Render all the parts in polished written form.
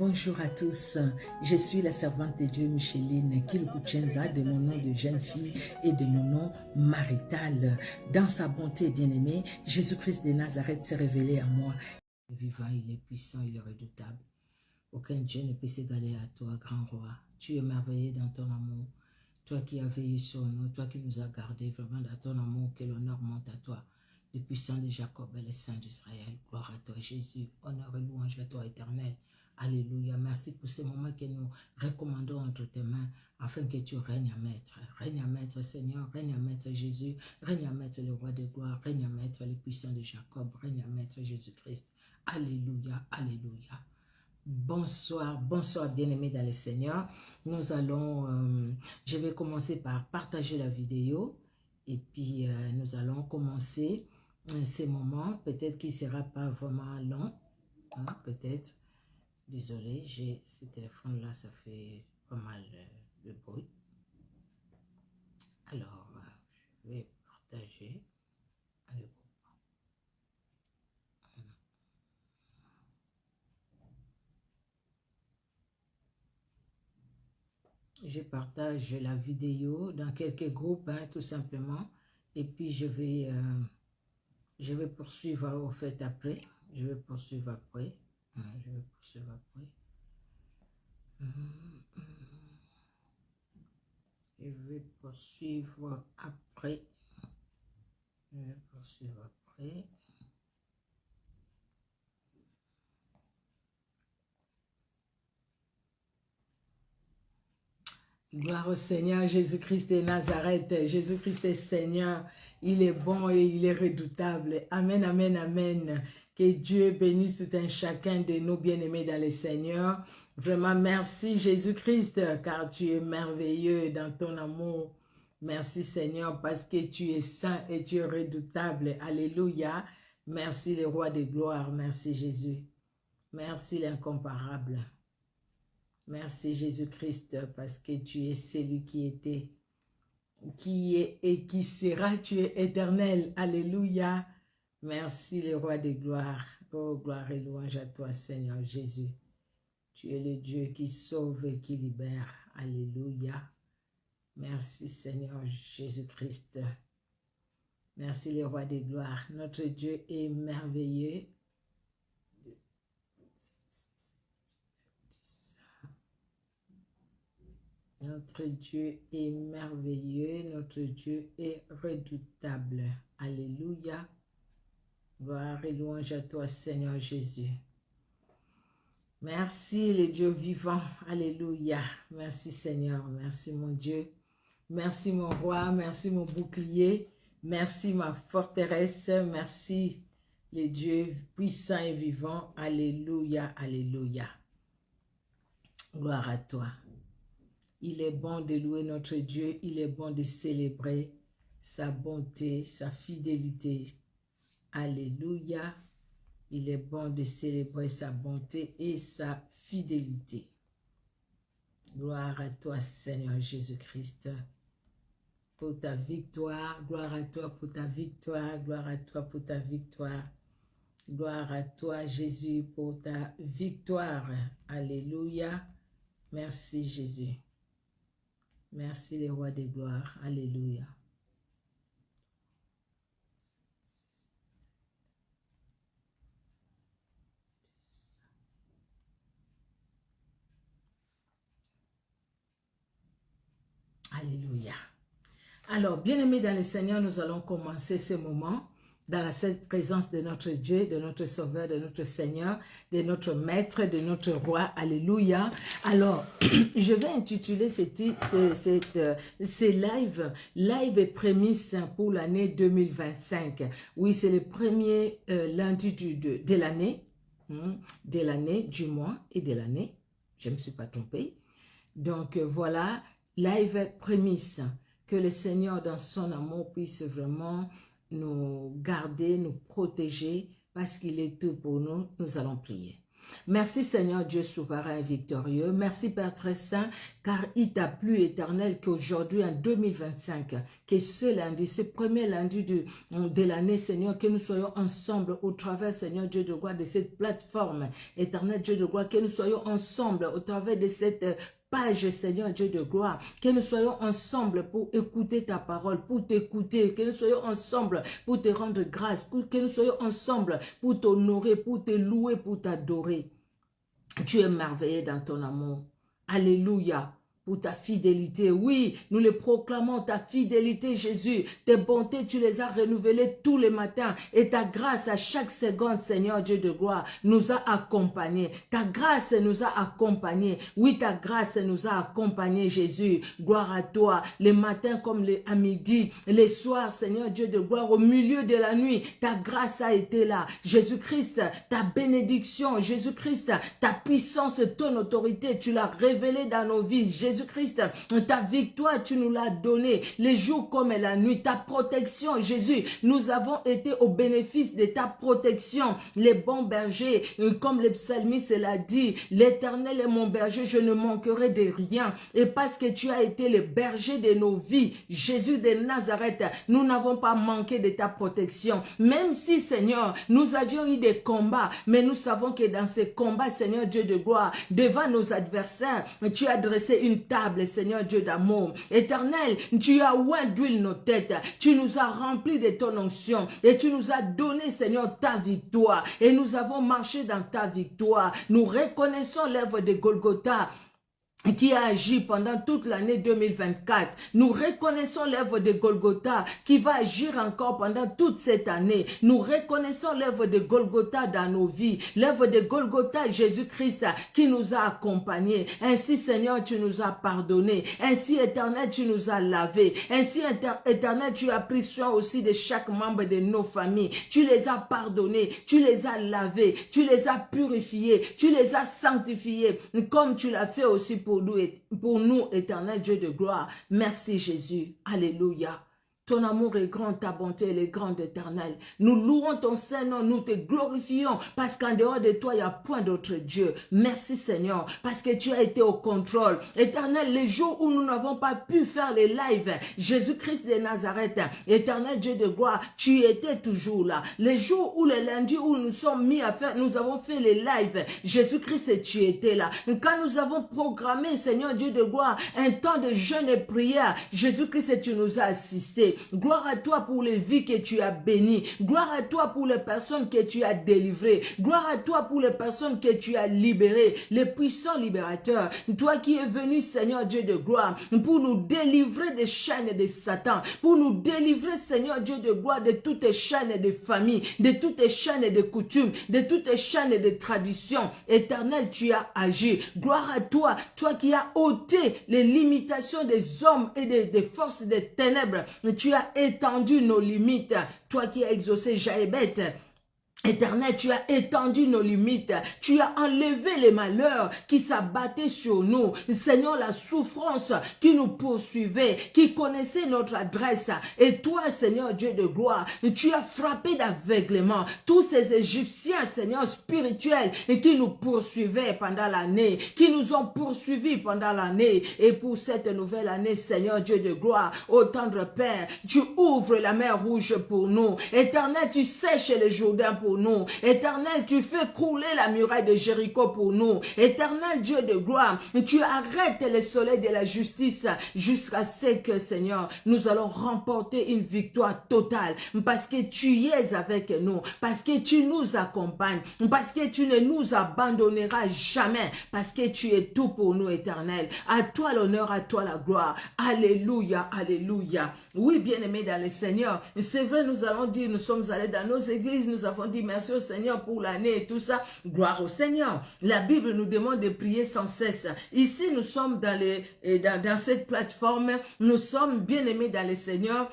Bonjour à tous, je suis la servante de Dieu Micheline Kilkuchenza, de mon nom de jeune fille et de mon nom marital. Dans sa bonté bien-aimée, Jésus-Christ de Nazareth s'est révélé à moi. Il est vivant, il est puissant, il est redoutable. Aucun Dieu ne peut s'égaler à toi, grand roi. Tu es merveilleux dans ton amour. Toi qui as veillé sur nous, toi qui nous as gardés, vraiment dans ton amour, que l'honneur monte à toi. Le puissant de Jacob et le saint d'Israël. Gloire à toi, Jésus. Honneur et louange à toi, éternel. Alléluia. Merci pour ce moment que nous recommandons entre tes mains, afin que tu règnes à maître. Règne à maître, Seigneur. Règne à maître, Jésus. Règne à maître, le roi de gloire. Règne à maître, le puissant de Jacob. Règne à maître, Jésus-Christ. Alléluia. Alléluia. Bonsoir, bonsoir bien-aimés dans le Seigneur. Nous allons, je vais commencer par partager la vidéo et puis nous allons commencer ces moments. Peut-être qu'il ne sera pas vraiment long, hein, peut-être. Désolé, j'ai ce téléphone-là, ça fait pas mal de bruit. Alors, je vais partager. Allez. Je partage la vidéo dans quelques groupes, hein, tout simplement. Et puis, je vais poursuivre au fait après. Je vais poursuivre après. Je vais poursuivre après. Je vais poursuivre après. Je vais poursuivre après. Gloire au Seigneur Jésus-Christ de Nazareth. Jésus-Christ est Seigneur. Il est bon et il est redoutable. Amen, amen, amen. Que Dieu bénisse tout un chacun de nos bien-aimés dans le Seigneur. Vraiment, merci Jésus-Christ, car tu es merveilleux dans ton amour. Merci Seigneur, parce que tu es saint et tu es redoutable. Alléluia. Merci le roi de gloire. Merci Jésus. Merci l'incomparable. Merci Jésus-Christ, parce que tu es celui qui était, qui est et qui sera. Tu es éternel. Alléluia. Merci le roi de gloire. Oh, gloire et louange à toi, Seigneur Jésus. Tu es le Dieu qui sauve et qui libère. Alléluia. Merci Seigneur Jésus-Christ. Merci le roi de gloire. Notre Dieu est merveilleux. Notre Dieu est merveilleux, notre Dieu est redoutable. Alléluia. Gloire et louange à toi, Seigneur Jésus. Merci, le Dieu vivant. Alléluia. Merci, Seigneur. Merci, mon Dieu. Merci, mon roi. Merci, mon bouclier. Merci, ma forteresse. Merci, le Dieu puissant et vivant. Alléluia. Alléluia. Gloire à toi. Il est bon de louer notre Dieu, il est bon de célébrer sa bonté, sa fidélité. Alléluia. Il est bon de célébrer sa bonté et sa fidélité. Gloire à toi, Seigneur Jésus-Christ, pour ta victoire. Gloire à toi pour ta victoire. Gloire à toi pour ta victoire. Gloire à toi, Jésus, pour ta victoire. Alléluia. Merci, Jésus. Merci les rois des gloires. Alléluia. Alléluia. Alors, bien-aimés dans le Seigneur, nous allons commencer ce moment dans la sainte présence de notre Dieu, de notre Sauveur, de notre Seigneur, de notre Maître, de notre Roi. Alléluia. Alors, je vais intituler ces live et prémices pour l'année 2025. Oui, c'est le premier lundi de l'année, du mois et de l'année. Je ne me suis pas trompée. Donc, voilà, live prémices. Que le Seigneur, dans son amour, puisse vraiment nous garder, nous protéger, parce qu'il est tout pour nous. Nous allons prier. Merci Seigneur Dieu souverain et victorieux. Merci Père très saint, car il t'a plu éternel qu'aujourd'hui en 2025, que ce lundi, ce premier lundi de l'année Seigneur, que nous soyons ensemble au travers Seigneur Dieu de gloire de cette plateforme. Éternel Dieu de gloire, que nous soyons ensemble au travers de cette page, Seigneur Dieu de gloire, que nous soyons ensemble pour écouter ta parole, pour t'écouter, que nous soyons ensemble pour te rendre grâce, que nous soyons ensemble pour t'honorer, pour te louer, pour t'adorer. Tu es merveilleux dans ton amour. Alléluia. Pour ta fidélité. Oui, nous le proclamons, ta fidélité, Jésus. Tes bontés, tu les as renouvelées tous les matins. Et ta grâce à chaque seconde, Seigneur Dieu de gloire, nous a accompagnés. Ta grâce nous a accompagnés. Oui, ta grâce nous a accompagnés, Jésus. Gloire à toi. Les matins comme à midi, les soirs, Seigneur Dieu de gloire, au milieu de la nuit, ta grâce a été là. Jésus-Christ, ta bénédiction, Jésus-Christ, ta puissance, ton autorité, tu l'as révélée dans nos vies. Jésus-Christ, ta victoire, tu nous l'as donnée, les jours comme la nuit, ta protection, Jésus, nous avons été au bénéfice de ta protection, les bons bergers, comme le psalmiste l'a dit, l'Éternel est mon berger, je ne manquerai de rien, et parce que tu as été le berger de nos vies, Jésus de Nazareth, nous n'avons pas manqué de ta protection, même si, Seigneur, nous avions eu des combats, mais nous savons que dans ces combats, Seigneur Dieu de gloire, devant nos adversaires, tu as dressé une table, Seigneur Dieu d'amour. Éternel, tu as oint d'huile nos têtes. Tu nous as remplis de ton onction. Et tu nous as donné, Seigneur, ta victoire. Et nous avons marché dans ta victoire. Nous reconnaissons l'œuvre de Golgotha qui a agi pendant toute l'année 2024. Nous reconnaissons l'œuvre de Golgotha qui va agir encore pendant toute cette année. Nous reconnaissons l'œuvre de Golgotha dans nos vies. L'œuvre de Golgotha, Jésus-Christ, qui nous a accompagnés. Ainsi, Seigneur, tu nous as pardonné. Ainsi, Éternel, tu nous as lavé. Ainsi, Éternel, tu as pris soin aussi de chaque membre de nos familles. Tu les as pardonnés. Tu les as lavés. Tu les as purifiés. Tu les as sanctifiés. Comme tu l'as fait aussi pour nous, éternel Dieu de gloire. Merci Jésus. Alléluia. Ton amour est grand, ta bonté elle est grande, éternelle. Nous louons ton Saint-Nom, nous te glorifions, parce qu'en dehors de toi, il n'y a point d'autre Dieu. Merci Seigneur, parce que tu as été au contrôle. Éternel, les jours où nous n'avons pas pu faire les lives, Jésus-Christ de Nazareth, éternel Dieu de gloire, tu étais toujours là. Les jours où les lundis où nous sommes mis à faire, nous avons fait les lives, Jésus-Christ, tu étais là. Quand nous avons programmé, Seigneur Dieu de gloire, un temps de jeûne et prière, Jésus-Christ, tu nous as assistés. Gloire à toi pour les vies que tu as bénies. Gloire à toi pour les personnes que tu as délivrées. Gloire à toi pour les personnes que tu as libérées. Les puissants libérateurs. Toi qui es venu, Seigneur Dieu de gloire, pour nous délivrer des chaînes de Satan. Pour nous délivrer, Seigneur Dieu de gloire, de toutes les chaînes de famille, de toutes les chaînes de coutumes, de toutes les chaînes de traditions. Éternel, tu as agi. Gloire à toi, toi qui as ôté les limitations des hommes et des forces des ténèbres. Tu as étendu nos limites, toi qui as exaucé Jaébet. Éternel, tu as étendu nos limites, tu as enlevé les malheurs qui s'abattaient sur nous. Seigneur, la souffrance qui nous poursuivait, qui connaissait notre adresse. Et toi, Seigneur Dieu de gloire, tu as frappé d'aveuglement tous ces Égyptiens, Seigneur, spirituels, qui nous poursuivaient pendant l'année, qui nous ont poursuivis pendant l'année. Et pour cette nouvelle année, Seigneur Dieu de gloire, ô tendre Père, tu ouvres la mer rouge pour nous. Éternel, tu sèches les Jourdains pour nous. Éternel, tu fais couler la muraille de Jéricho pour nous. Éternel Dieu de gloire, tu arrêtes le soleil de la justice jusqu'à ce que, Seigneur, nous allons remporter une victoire totale parce que tu es avec nous, parce que tu nous accompagnes, parce que tu ne nous abandonneras jamais, parce que tu es tout pour nous, Éternel. À toi l'honneur, à toi la gloire. Alléluia, alléluia. Oui, bien-aimés dans le Seigneur, c'est vrai, nous allons dire, nous sommes allés dans nos églises, nous avons dit merci au Seigneur pour l'année et tout ça. Gloire au Seigneur. La Bible nous demande de prier sans cesse. Ici, nous sommes dans cette plateforme. Nous sommes bien aimés dans le Seigneur.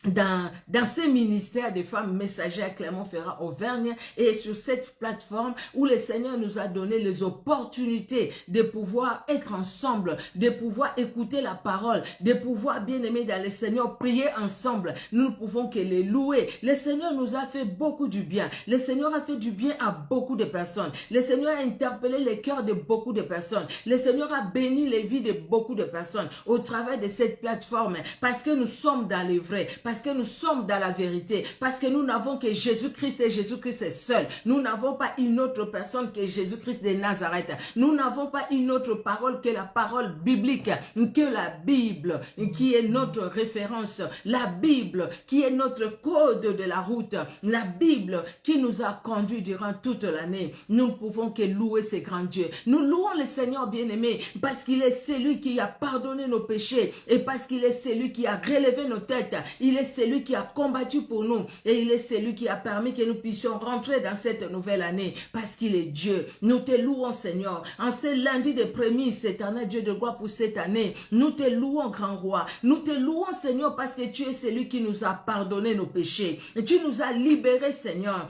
dans ces ministères des femmes messagères à Clermont-Ferrand, Auvergne, et sur cette plateforme où le Seigneur nous a donné les opportunités de pouvoir être ensemble, de pouvoir écouter la parole, de pouvoir, bien aimé dans le Seigneur, prier ensemble. Nous ne pouvons que les louer. Le Seigneur nous a fait beaucoup du bien. Le Seigneur a fait du bien à beaucoup de personnes. Le Seigneur a interpellé les cœurs de beaucoup de personnes. Le Seigneur a béni les vies de beaucoup de personnes au travers de cette plateforme, parce que nous sommes dans le vrai, parce que nous sommes dans la vérité, parce que nous n'avons que Jésus-Christ et Jésus-Christ est seul. Nous n'avons pas une autre personne que Jésus-Christ de Nazareth. Nous n'avons pas une autre parole que la parole biblique, que la Bible, qui est notre référence, la Bible qui est notre code de la route, la Bible qui nous a conduits durant toute l'année. Nous ne pouvons que louer ce grand Dieu. Nous louons le Seigneur bien-aimé parce qu'il est celui qui a pardonné nos péchés et parce qu'il est celui qui a relevé nos têtes. Il est celui qui a combattu pour nous et il est celui qui a permis que nous puissions rentrer dans cette nouvelle année parce qu'il est Dieu. Nous te louons, Seigneur, en ce lundi de prémices, éternel Dieu de gloire, pour cette année. Nous te louons, grand roi. Nous te louons, Seigneur, parce que tu es celui qui nous a pardonné nos péchés. Et tu nous as libérés, Seigneur.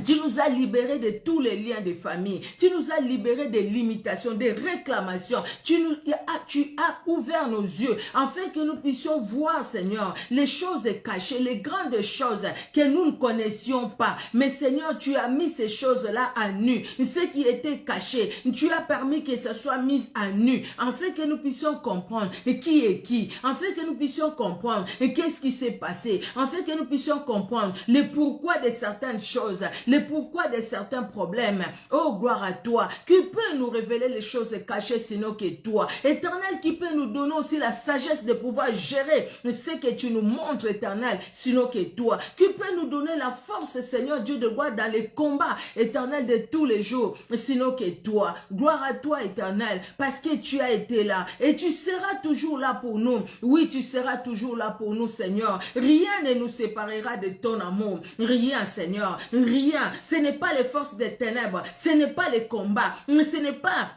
Tu nous as libérés de tous les liens de famille. Tu nous as libérés des limitations, des réclamations. Tu as ouvert nos yeux afin que nous puissions voir, Seigneur, les choses cachées, les grandes choses que nous ne connaissions pas. Mais Seigneur, tu as mis ces choses-là à nu. Ce qui était caché, tu as permis que ce soit mis à nu afin que nous puissions comprendre qui est qui, afin que nous puissions comprendre qu'est-ce qui s'est passé, afin que nous puissions comprendre le pourquoi de certaines choses, le pourquoi de certains problèmes. Oh, gloire à toi, qui peut nous révéler les choses cachées sinon que toi. Éternel, qui peut nous donner aussi la sagesse de pouvoir gérer ce que tu nous montres, éternel, sinon que toi. Qui peut nous donner la force, Seigneur Dieu de gloire, dans les combats, éternel, de tous les jours, sinon que toi. Gloire à toi, éternel, parce que tu as été là et tu seras toujours là pour nous. Oui, tu seras toujours là pour nous, Seigneur. Rien ne nous séparera de ton amour. Rien, Seigneur. Rien. Ce n'est pas les forces des ténèbres, ce n'est pas les combats, ce n'est pas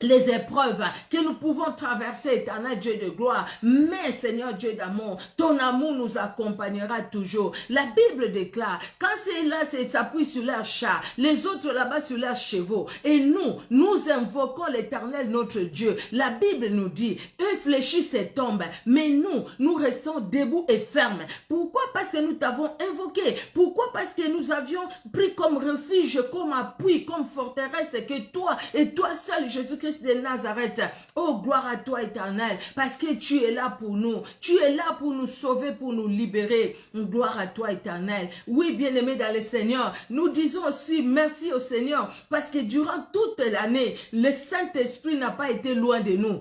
les épreuves que nous pouvons traverser, éternel Dieu de gloire. Mais Seigneur Dieu d'amour, ton amour nous accompagnera toujours. La Bible déclare, quand c'est là, s'appuie sur leurs chars, les autres là-bas sur leurs chevaux. Et nous invoquons l'éternel notre Dieu. La Bible nous dit, eux fléchissent et tombent, mais nous restons debout et fermes. Pourquoi? Parce que nous t'avons invoqué. Pourquoi? Parce que nous avions pris comme refuge, comme appui, comme forteresse que toi et toi seul, Jésus-Christ de Nazareth. Oh, gloire à toi, éternel, parce que tu es là pour nous. Tu es là pour nous sauver, pour nous libérer. Gloire à toi, éternel. Oui, bien-aimé dans le Seigneur, nous disons aussi merci au Seigneur, parce que durant toute l'année, le Saint-Esprit n'a pas été loin de nous.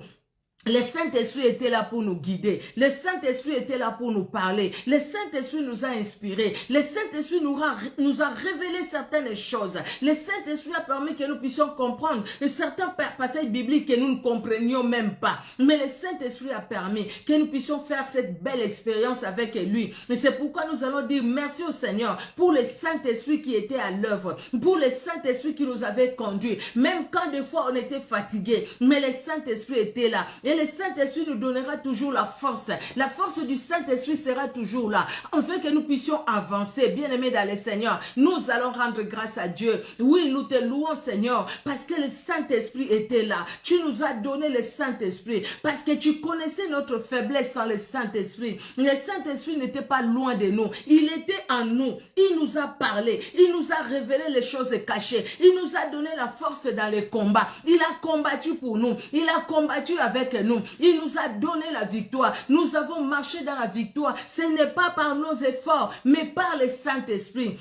Le Saint-Esprit était là pour nous guider. Le Saint-Esprit était là pour nous parler. Le Saint-Esprit nous a inspirés. Le Saint-Esprit nous a révélé certaines choses. Le Saint-Esprit a permis que nous puissions comprendre certains passages bibliques que nous ne comprenions même pas. Mais le Saint-Esprit a permis que nous puissions faire cette belle expérience avec lui. Et c'est pourquoi nous allons dire merci au Seigneur pour le Saint-Esprit qui était à l'œuvre, pour le Saint-Esprit qui nous avait conduits. Même quand des fois on était fatigué, mais le Saint-Esprit était là. Et le Saint-Esprit nous donnera toujours la force. La force du Saint-Esprit sera toujours là, afin que nous puissions avancer. Bien-aimés dans le Seigneur, nous allons rendre grâce à Dieu. Oui, nous te louons, Seigneur, parce que le Saint-Esprit était là. Tu nous as donné le Saint-Esprit, parce que tu connaissais notre faiblesse sans le Saint-Esprit. Le Saint-Esprit n'était pas loin de nous. Il était en nous. Il nous a parlé. Il nous a révélé les choses cachées. Il nous a donné la force dans les combats. Il a combattu pour nous. Il a combattu avec nous. Il nous a donné la victoire. Nous avons marché dans la victoire. Ce n'est pas par nos efforts, mais par le Saint-Esprit.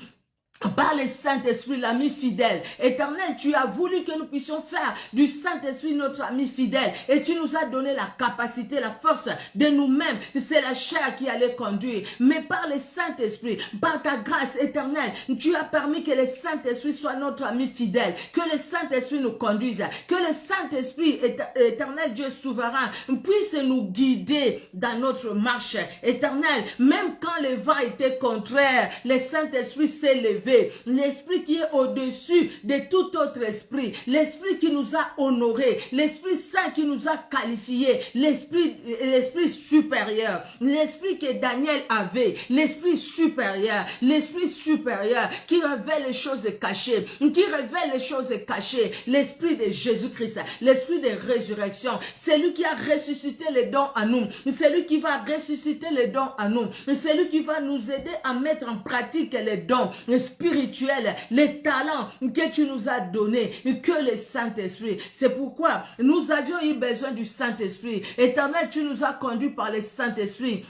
Par le Saint-Esprit, l'ami fidèle. Éternel, tu as voulu que nous puissions faire du Saint-Esprit notre ami fidèle. Et tu nous as donné la capacité, la force de nous-mêmes. C'est la chair qui allait conduire. Mais par le Saint-Esprit, par ta grâce éternelle, tu as permis que le Saint-Esprit soit notre ami fidèle. Que le Saint-Esprit nous conduise. Que le Saint-Esprit, éternel Dieu souverain, puisse nous guider dans notre marche. Éternel, même quand les vents étaient contraires, le Saint-Esprit s'est levé élevé, l'esprit qui est au-dessus de tout autre esprit, l'esprit qui nous a honorés, l'Esprit Saint qui nous a qualifiés, l'esprit supérieur, l'esprit que Daniel avait, l'esprit supérieur qui révèle les choses cachées, l'esprit de Jésus-Christ, l'esprit de résurrection, c'est lui qui a ressuscité les dons à nous, c'est lui qui va ressusciter les dons à nous, c'est lui qui va nous aider à mettre en pratique les dons spirituels, les talents que tu nous as donnés, que le Saint-Esprit. C'est pourquoi nous avions eu besoin du Saint-Esprit. Éternel, tu nous as conduits par le Saint-Esprit.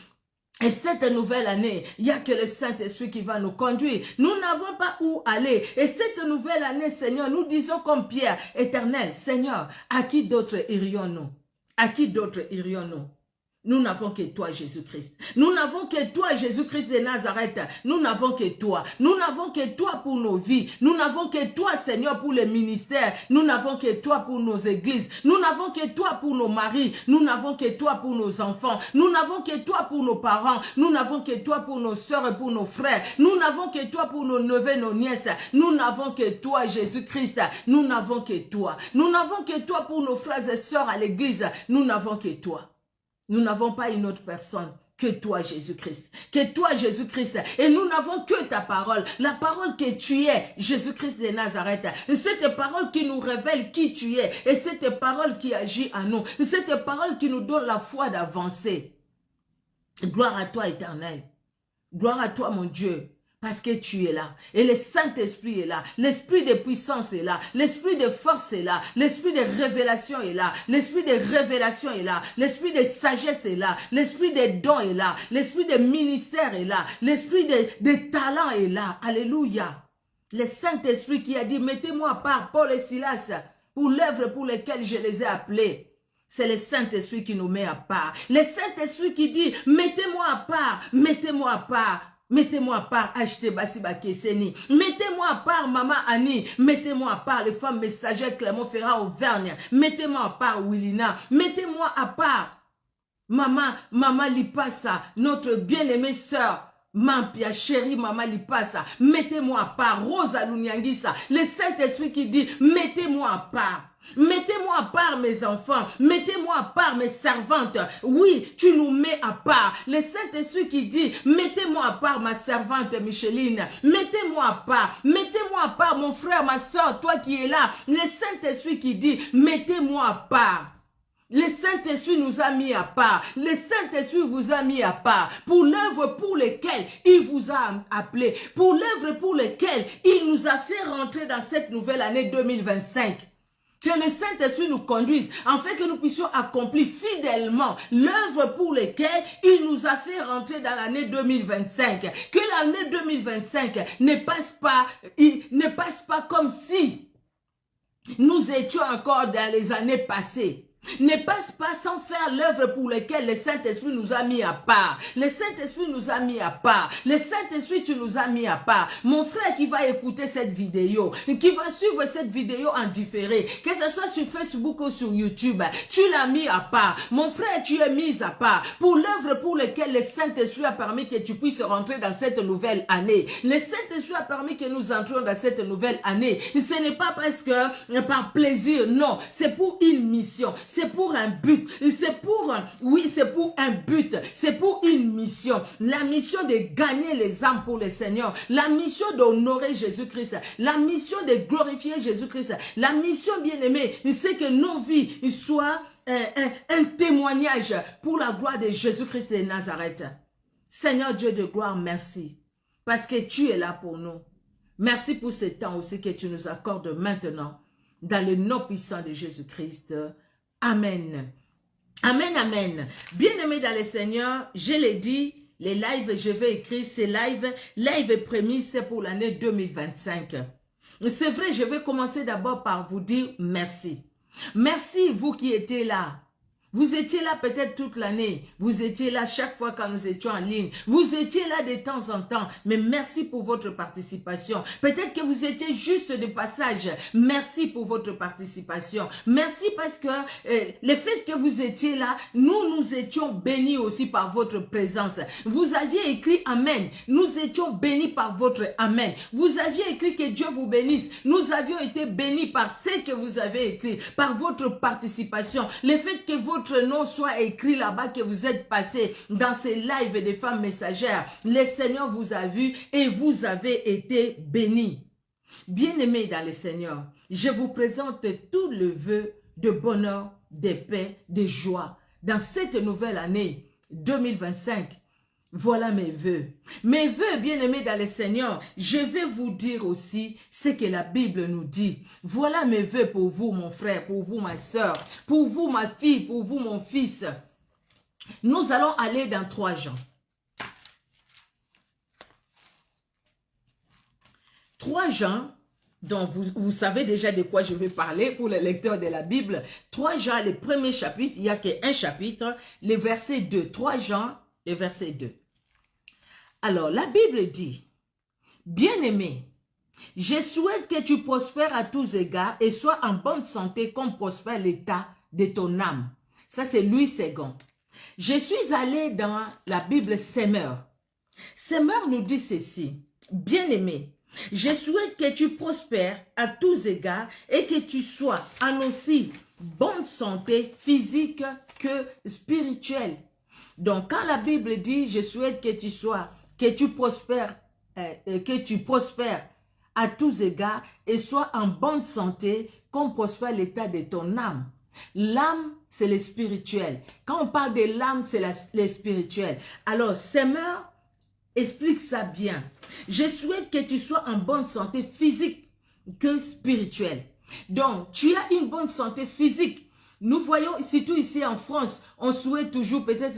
Et cette nouvelle année, il n'y a que le Saint-Esprit qui va nous conduire. Nous n'avons pas où aller. Et cette nouvelle année, Seigneur, nous disons comme Pierre, Éternel, Seigneur, à qui d'autre irions-nous? À qui d'autre irions-nous? Nous n'avons que toi, Jésus-Christ. Nous n'avons que toi, Jésus-Christ de Nazareth. Nous n'avons que toi. Nous n'avons que toi pour nos vies. Nous n'avons que toi, Seigneur, pour les ministères. Nous n'avons que toi pour nos églises. Nous n'avons que toi pour nos maris. Nous n'avons que toi pour nos enfants. Nous n'avons que toi pour nos parents. Nous n'avons que toi pour nos sœurs et pour nos frères. Nous n'avons que toi pour nos neveux, nos nièces. Nous n'avons que toi, Jésus-Christ. Nous n'avons que toi. Nous n'avons que toi pour nos frères et sœurs à l'église. Nous n'avons que toi. Nous n'avons pas une autre personne que toi, Jésus-Christ. Que toi, Jésus-Christ. Et nous n'avons que ta parole. La parole que tu es, Jésus-Christ de Nazareth. Cette parole qui nous révèle qui tu es. Et cette parole qui agit en nous. Cette parole qui nous donne la foi d'avancer. Gloire à toi, Éternel. Gloire à toi, mon Dieu. Parce que tu es là. Et le Saint-Esprit est là. L'esprit de puissance est là. L'esprit de force est là. L'esprit de révélation est là. L'esprit de révélation est là. L'esprit de sagesse est là. L'esprit de dons est là. L'esprit de ministère est là. L'esprit de talent est là. Alléluia. Le Saint-Esprit qui a dit, mettez-moi à part Paul et Silas pour l'œuvre pour laquelle je les ai appelés. C'est le Saint-Esprit qui nous met à part. Le Saint-Esprit qui dit, mettez-moi à part. Mettez-moi à part. Mettez-moi à part Acheté Basiba Kesseni. Mettez-moi à part Maman Annie. Mettez-moi à part les femmes messagères Clément Ferrand Auvergne. Mettez-moi à part Willina. Mettez-moi à part Maman Lipassa, notre bien-aimée sœur. Mampia, chérie Maman Lipassa. Mettez-moi à part Rosa Lunyangisa. Le Saint-Esprit qui dit, mettez-moi à part. Mettez-moi à part mes enfants, mettez-moi à part mes servantes. Oui, tu nous mets à part. Le Saint-Esprit qui dit, mettez-moi à part ma servante Micheline. Mettez-moi à part mon frère, ma soeur, toi qui es là. Le Saint-Esprit qui dit, mettez-moi à part. Le Saint-Esprit nous a mis à part. Le Saint-Esprit vous a mis à part pour l'œuvre pour laquelle il vous a appelé. Pour l'œuvre pour laquelle il nous a fait rentrer dans cette nouvelle année 2025. Que le Saint-Esprit nous conduise, afin que nous puissions accomplir fidèlement l'œuvre pour laquelle il nous a fait rentrer dans l'année 2025. Que l'année 2025 ne passe pas comme si nous étions encore dans les années passées. Ne passe pas sans faire l'œuvre pour laquelle le Saint-Esprit nous a mis à part. Le Saint-Esprit nous a mis à part. Le Saint-Esprit, tu nous as mis à part. Mon frère qui va écouter cette vidéo, qui va suivre cette vidéo en différé, que ce soit sur Facebook ou sur YouTube, tu l'as mis à part. Mon frère, tu es mis à part pour l'œuvre pour laquelle le Saint-Esprit a permis que tu puisses rentrer dans cette nouvelle année. Le Saint-Esprit a permis que nous entrions dans cette nouvelle année. Ce n'est pas parce que par plaisir, non. C'est pour une mission. C'est pour un but. C'est pour un but. C'est pour une mission. La mission de gagner les âmes pour le Seigneur. La mission d'honorer Jésus-Christ. La mission de glorifier Jésus-Christ. La mission, bien-aimée, c'est que nos vies soient un témoignage pour la gloire de Jésus-Christ de Nazareth. Seigneur Dieu de gloire, merci. Parce que tu es là pour nous. Merci pour ce temps aussi que tu nous accordes maintenant. Dans le nom puissant de Jésus-Christ. Amen. Amen, amen. Bien-aimés dans le Seigneur, je l'ai dit, les lives, je vais écrire ces live prémisse pour l'année 2025. C'est vrai, je vais commencer d'abord par vous dire merci. Merci, vous qui étiez là. Vous étiez là peut-être toute l'année. Vous étiez là chaque fois quand nous étions en ligne. Vous étiez là de temps en temps. Mais merci pour votre participation. Peut-être que vous étiez juste de passage. Merci pour votre participation. Merci parce que le fait que vous étiez là, nous étions bénis aussi par votre présence. Vous aviez écrit Amen. Nous étions bénis par votre Amen. Vous aviez écrit que Dieu vous bénisse. Nous avions été bénis par ce que vous avez écrit, par votre participation. Le fait que votre nom soit écrit là-bas, que vous êtes passé dans ces lives des femmes messagères. Le Seigneur vous a vu et vous avez été bénis. Bien-aimés dans le Seigneur, je vous présente tout le vœu de bonheur, de paix, de joie dans cette nouvelle année 2025. Voilà mes vœux. Mes vœux, bien-aimés dans le Seigneur, je vais vous dire aussi ce que la Bible nous dit. Voilà mes vœux pour vous, mon frère, pour vous, ma soeur, pour vous, ma fille, pour vous, mon fils. Nous allons aller dans 3 Jean. 3 Jean, donc vous savez déjà de quoi je vais parler pour les lecteurs de la Bible. 3 Jean, le premier chapitre, il n'y a qu'un chapitre, le verset 2. 3 Jean, le verset 2. Alors, la Bible dit, « Bien-aimé, je souhaite que tu prospères à tous égards et sois en bonne santé comme prospère l'état de ton âme. » Ça, c'est Louis II. Je suis allé dans la Bible Semeur. Semeur nous dit ceci, « Bien-aimé, je souhaite que tu prospères à tous égards et que tu sois en aussi bonne santé physique que spirituelle. » Donc, quand la Bible dit, je souhaite que tu prospères à tous égards et sois en bonne santé comme prospère l'état de ton âme. L'âme, c'est le spirituel. Quand on parle de l'âme, c'est le spirituel. Alors, Semeur explique ça bien. Je souhaite que tu sois en bonne santé physique que spirituelle. Donc, tu as une bonne santé physique. Nous voyons, surtout ici en France, on souhaite toujours, peut-être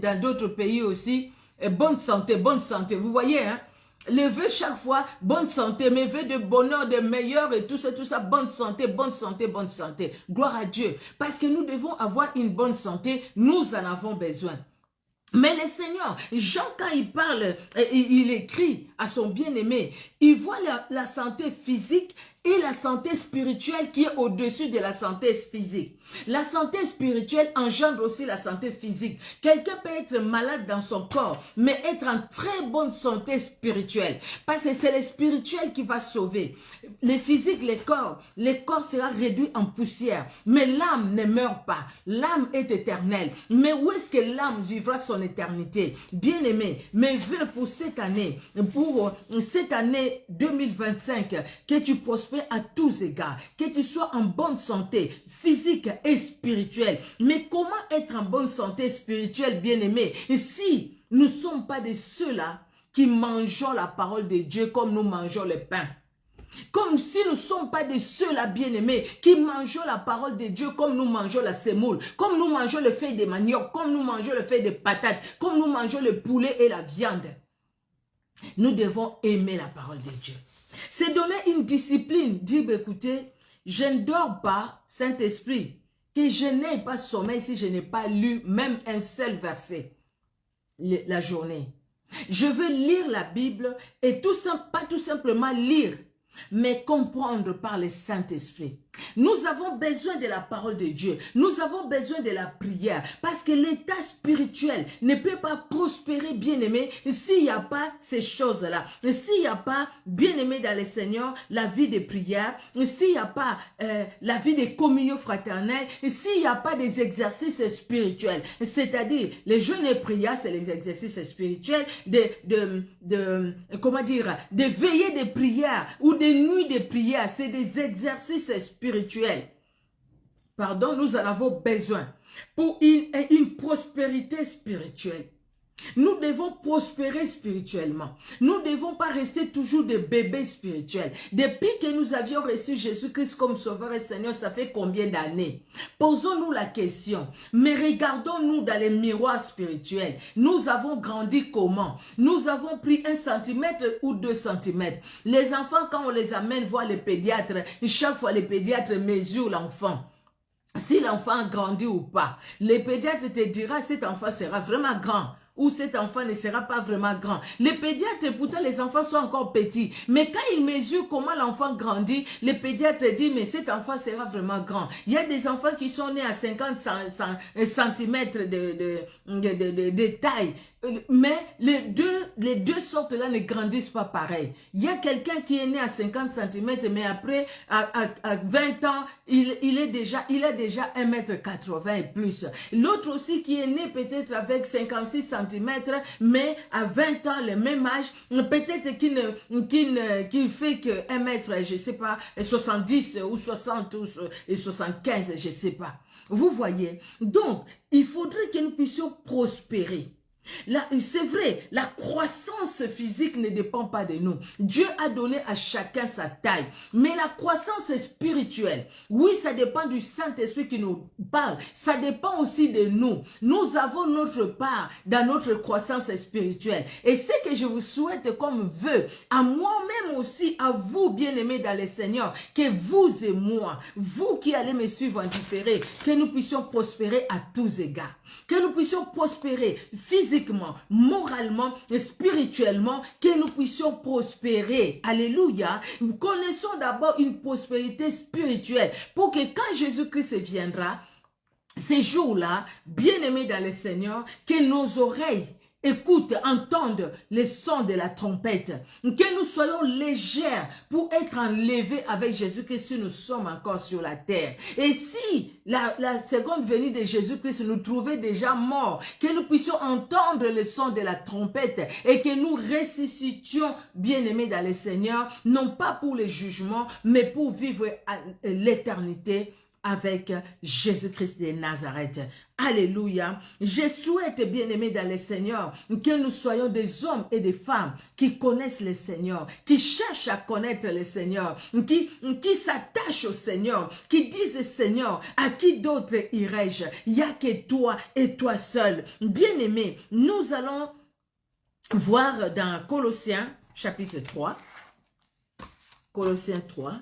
dans d'autres pays aussi, bonne santé, bonne santé. Vous voyez, hein? Le vœu chaque fois, bonne santé, mes vœux de bonheur, de meilleur et tout ça, bonne santé, bonne santé, bonne santé. Gloire à Dieu. Parce que nous devons avoir une bonne santé, nous en avons besoin. Mais le Seigneur, Jean, quand il parle, il écrit à son bien-aimé, il voit la santé physique et la santé spirituelle qui est au-dessus de la santé physique. La santé spirituelle engendre aussi la santé physique. Quelqu'un peut être malade dans son corps, mais être en très bonne santé spirituelle. Parce que c'est le spirituel qui va sauver. Le physique, le corps sera réduit en poussière. Mais l'âme ne meurt pas. L'âme est éternelle. Mais où est-ce que l'âme vivra son éternité? Bien-aimé, mes vœux pour cette année 2025, que tu prospères à tous égards, que tu sois en bonne santé physique et spirituelle. Mais comment être en bonne santé spirituelle, bien-aimé, si nous ne sommes pas de ceux-là qui mangeons la parole de Dieu comme nous mangeons le pain? Comme si nous ne sommes pas de ceux-là, bien-aimés, qui mangeons la parole de Dieu comme nous mangeons la semoule, comme nous mangeons le feuille de manioc, comme nous mangeons le feuille de patate, comme nous mangeons le poulet et la viande. Nous devons aimer la parole de Dieu. C'est donner une discipline, dire, écoutez, je ne dors pas, Saint-Esprit, que je n'ai pas sommeil si je n'ai pas lu même un seul verset la journée. Je veux lire la Bible et pas tout simplement lire, mais comprendre par le Saint-Esprit. Nous avons besoin de la parole de Dieu. Nous avons besoin de la prière. Parce que l'état spirituel ne peut pas prospérer, bien-aimé, s'il n'y a pas ces choses-là. S'il n'y a pas, bien-aimé dans le Seigneur, la vie de prière. S'il n'y a pas la vie de communion fraternelle. S'il n'y a pas des exercices spirituels. C'est-à-dire, les jeûnes et prières, c'est les exercices spirituels. Comment dire, des veillées de prière ou des nuits de prière. C'est des exercices spirituels. Pardon, nous en avons besoin pour une prospérité spirituelle. Nous devons prospérer spirituellement. Nous ne devons pas rester toujours des bébés spirituels. Depuis que nous avions reçu Jésus-Christ comme Sauveur et Seigneur, ça fait combien d'années? Posons-nous la question. Mais regardons-nous dans les miroirs spirituels. Nous avons grandi comment? Nous avons pris 1 centimètre ou 2 centimètres. Les enfants, quand on les amène voir les pédiatres, chaque fois les pédiatres mesurent l'enfant. si l'enfant grandit ou pas. Les pédiatres te diront cet enfant sera vraiment grand ou cet enfant ne sera pas vraiment grand. Les pédiatres, pourtant, les enfants sont encore petits. Mais quand ils mesurent comment l'enfant grandit, les pédiatres disent, mais cet enfant sera vraiment grand. Il y a des enfants qui sont nés à 50 centimètres de taille. Mais les deux sortes-là ne grandissent pas pareil. Il y a quelqu'un qui est né à 50 cm, mais après, à 20 ans, il a déjà 1,80 m et plus. L'autre aussi qui est né peut-être avec 56 cm, mais à 20 ans, le même âge, peut-être qu'il fait que 1 mètre, je sais pas, 70 ou 60 ou 75, je sais pas. Vous voyez? Donc, il faudrait que nous puissions prospérer. C'est vrai, la croissance physique ne dépend pas de nous. Dieu a donné à chacun sa taille. Mais la croissance spirituelle, oui, ça dépend du Saint-Esprit qui nous parle. Ça dépend aussi de nous. Nous avons notre part dans notre croissance spirituelle. Et ce que je vous souhaite comme vœu, à moi-même aussi, à vous, bien-aimés dans le Seigneur, que vous et moi, vous qui allez me suivre en différé, que nous puissions prospérer à tous égards. Que nous puissions prospérer physiquement, moralement et spirituellement, que nous puissions prospérer. Alléluia. Nous connaissons d'abord une prospérité spirituelle pour que quand Jésus-Christ viendra, ces jours-là, bien-aimés dans le Seigneur, que nos oreilles écoute, entende les sons de la trompette. Que nous soyons légères pour être enlevés avec Jésus-Christ si nous sommes encore sur la terre. Et si la seconde venue de Jésus-Christ nous trouvait déjà morts, que nous puissions entendre le son de la trompette et que nous ressuscitions, bien-aimés dans le Seigneur, non pas pour le jugement, mais pour vivre l'éternité avec Jésus-Christ de Nazareth. Alléluia. Je souhaite, bien-aimés dans le Seigneur, que nous soyons des hommes et des femmes qui connaissent le Seigneur, qui cherchent à connaître le Seigneur, qui s'attachent au Seigneur, qui disent, Seigneur, à qui d'autre irai-je? Il n'y a que toi et toi seul. Bien-aimés, nous allons voir dans Colossiens, chapitre 3, Colossiens 3,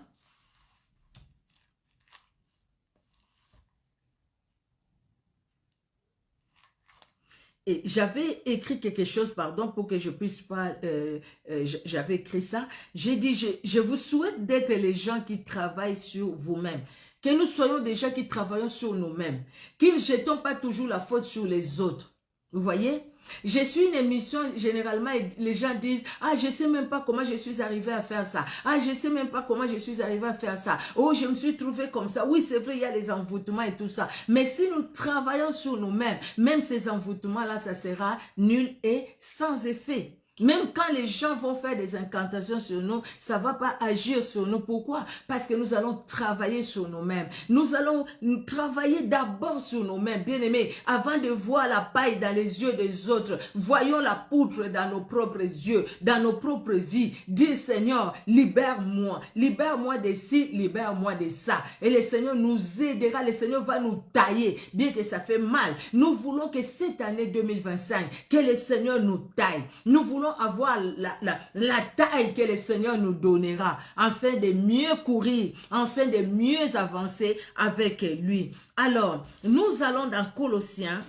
et j'avais écrit quelque chose, pardon, pour que je puisse pas, j'avais écrit ça. J'ai dit, je vous souhaite d'être les gens qui travaillent sur vous-même. Que nous soyons des gens qui travaillons sur nous-mêmes. Qu'ils ne jetons pas toujours la faute sur les autres. Vous voyez? Je suis une émission, généralement, les gens disent, ah, je sais même pas comment je suis arrivé à faire ça. Ah, je sais même pas comment je suis arrivé à faire ça. Oh, je me suis trouvé comme ça. Oui, c'est vrai, il y a les envoûtements et tout ça. Mais si nous travaillons sur nous-mêmes, même ces envoûtements-là, ça sera nul et sans effet. Même quand les gens vont faire des incantations sur nous, ça ne va pas agir sur nous. Pourquoi? Parce que nous allons travailler sur nous-mêmes. Nous allons travailler d'abord sur nous-mêmes, bien-aimés. Avant de voir la paille dans les yeux des autres, voyons la poutre dans nos propres yeux, dans nos propres vies. Dis, Seigneur, libère-moi. Libère-moi de ci, libère-moi de ça. Et le Seigneur nous aidera. Le Seigneur va nous tailler, bien que ça fait mal. Nous voulons que cette année 2025, que le Seigneur nous taille. Nous voulons avoir la taille que le Seigneur nous donnera, afin de mieux courir, afin de mieux avancer avec lui. Alors, nous allons dans Colossiens,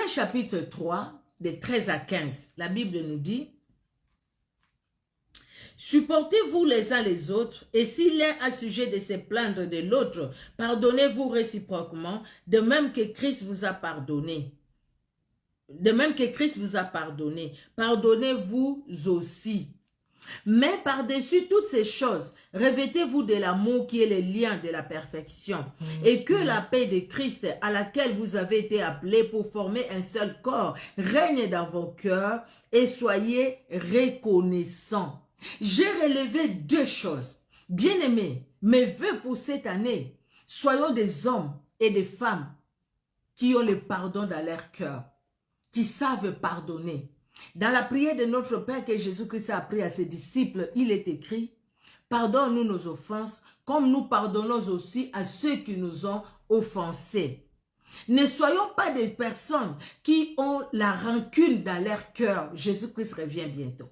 chapitre 3, de 13 à 15. La Bible nous dit, supportez-vous les uns les autres, et si l'un a sujet de se plaindre de l'autre, pardonnez-vous réciproquement, de même que Christ vous a pardonné. De même que Christ vous a pardonné, pardonnez-vous aussi. Mais par-dessus toutes ces choses, revêtez-vous de l'amour qui est le lien de la perfection, et que la paix de Christ, à laquelle vous avez été appelés pour former un seul corps, règne dans vos cœurs, et soyez reconnaissants. J'ai relevé deux choses. Bien-aimés, mes vœux pour cette année, soyons des hommes et des femmes qui ont le pardon dans leur cœur, qui savent pardonner. Dans la prière de notre Père que Jésus-Christ a appris à ses disciples, il est écrit, pardonne-nous nos offenses, comme nous pardonnons aussi à ceux qui nous ont offensés. Ne soyons pas des personnes qui ont la rancune dans leur cœur. Jésus-Christ revient bientôt.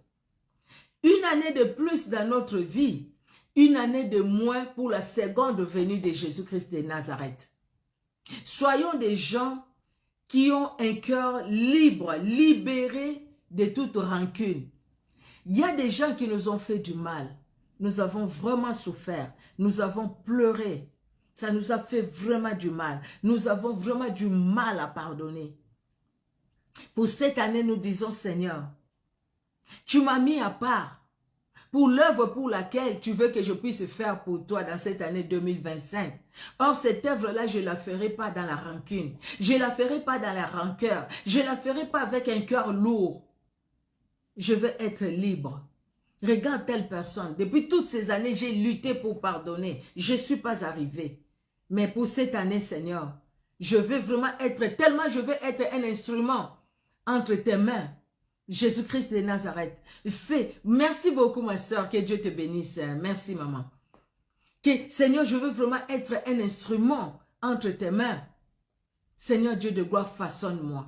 Une année de plus dans notre vie, une année de moins pour la seconde venue de Jésus-Christ de Nazareth. Soyons des gens qui ont un cœur libre, libéré de toute rancune. Il y a des gens qui nous ont fait du mal. Nous avons vraiment souffert. Nous avons pleuré. Ça nous a fait vraiment du mal. Nous avons vraiment du mal à pardonner. Pour cette année, nous disons, Seigneur, tu m'as mis à part pour l'œuvre pour laquelle tu veux que je puisse faire pour toi dans cette année 2025. Or, cette œuvre-là, je ne la ferai pas dans la rancune. Je ne la ferai pas dans la rancœur. Je ne la ferai pas avec un cœur lourd. Je veux être libre. Regarde telle personne. Depuis toutes ces années, j'ai lutté pour pardonner. Je ne suis pas arrivé. Mais pour cette année, Seigneur, je veux vraiment être, tellement je veux être un instrument entre tes mains. Jésus-Christ de Nazareth. Fais. Merci beaucoup, ma soeur. Que Dieu te bénisse. Merci, maman. Seigneur, je veux vraiment être un instrument entre tes mains. Seigneur Dieu de gloire, façonne-moi.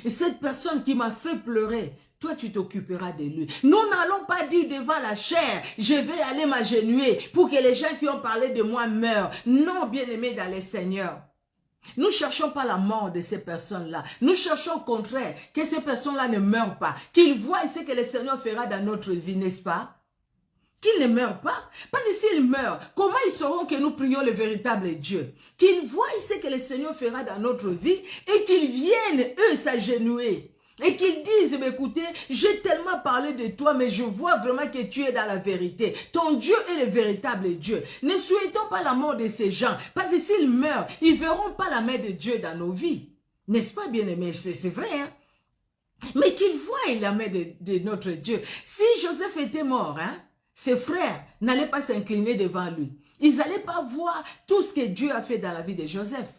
Et cette personne qui m'a fait pleurer, toi, tu t'occuperas de lui. Nous n'allons pas dire devant la chair, je vais aller m'agenouiller pour que les gens qui ont parlé de moi meurent. Non, bien-aimés dans le Seigneur. Nous ne cherchons pas la mort de ces personnes-là. Nous cherchons au contraire que ces personnes-là ne meurent pas. Qu'ils voient ce que le Seigneur fera dans notre vie, n'est-ce pas? Qu'ils ne meurent pas. Parce que s'ils meurent, comment ils sauront que nous prions le véritable Dieu? Qu'ils voient ce que le Seigneur fera dans notre vie et qu'ils viennent, eux, s'agenouiller. Et qu'ils disent, mais écoutez, j'ai tellement parlé de toi, mais je vois vraiment que tu es dans la vérité. Ton Dieu est le véritable Dieu. Ne souhaitons pas la mort de ces gens, parce que s'ils meurent, ils ne verront pas la main de Dieu dans nos vies. N'est-ce pas, bien-aimé? C'est vrai, hein? Mais qu'ils voient la main de notre Dieu. Si Joseph était mort, hein, ses frères n'allaient pas s'incliner devant lui. Ils n'allaient pas voir tout ce que Dieu a fait dans la vie de Joseph.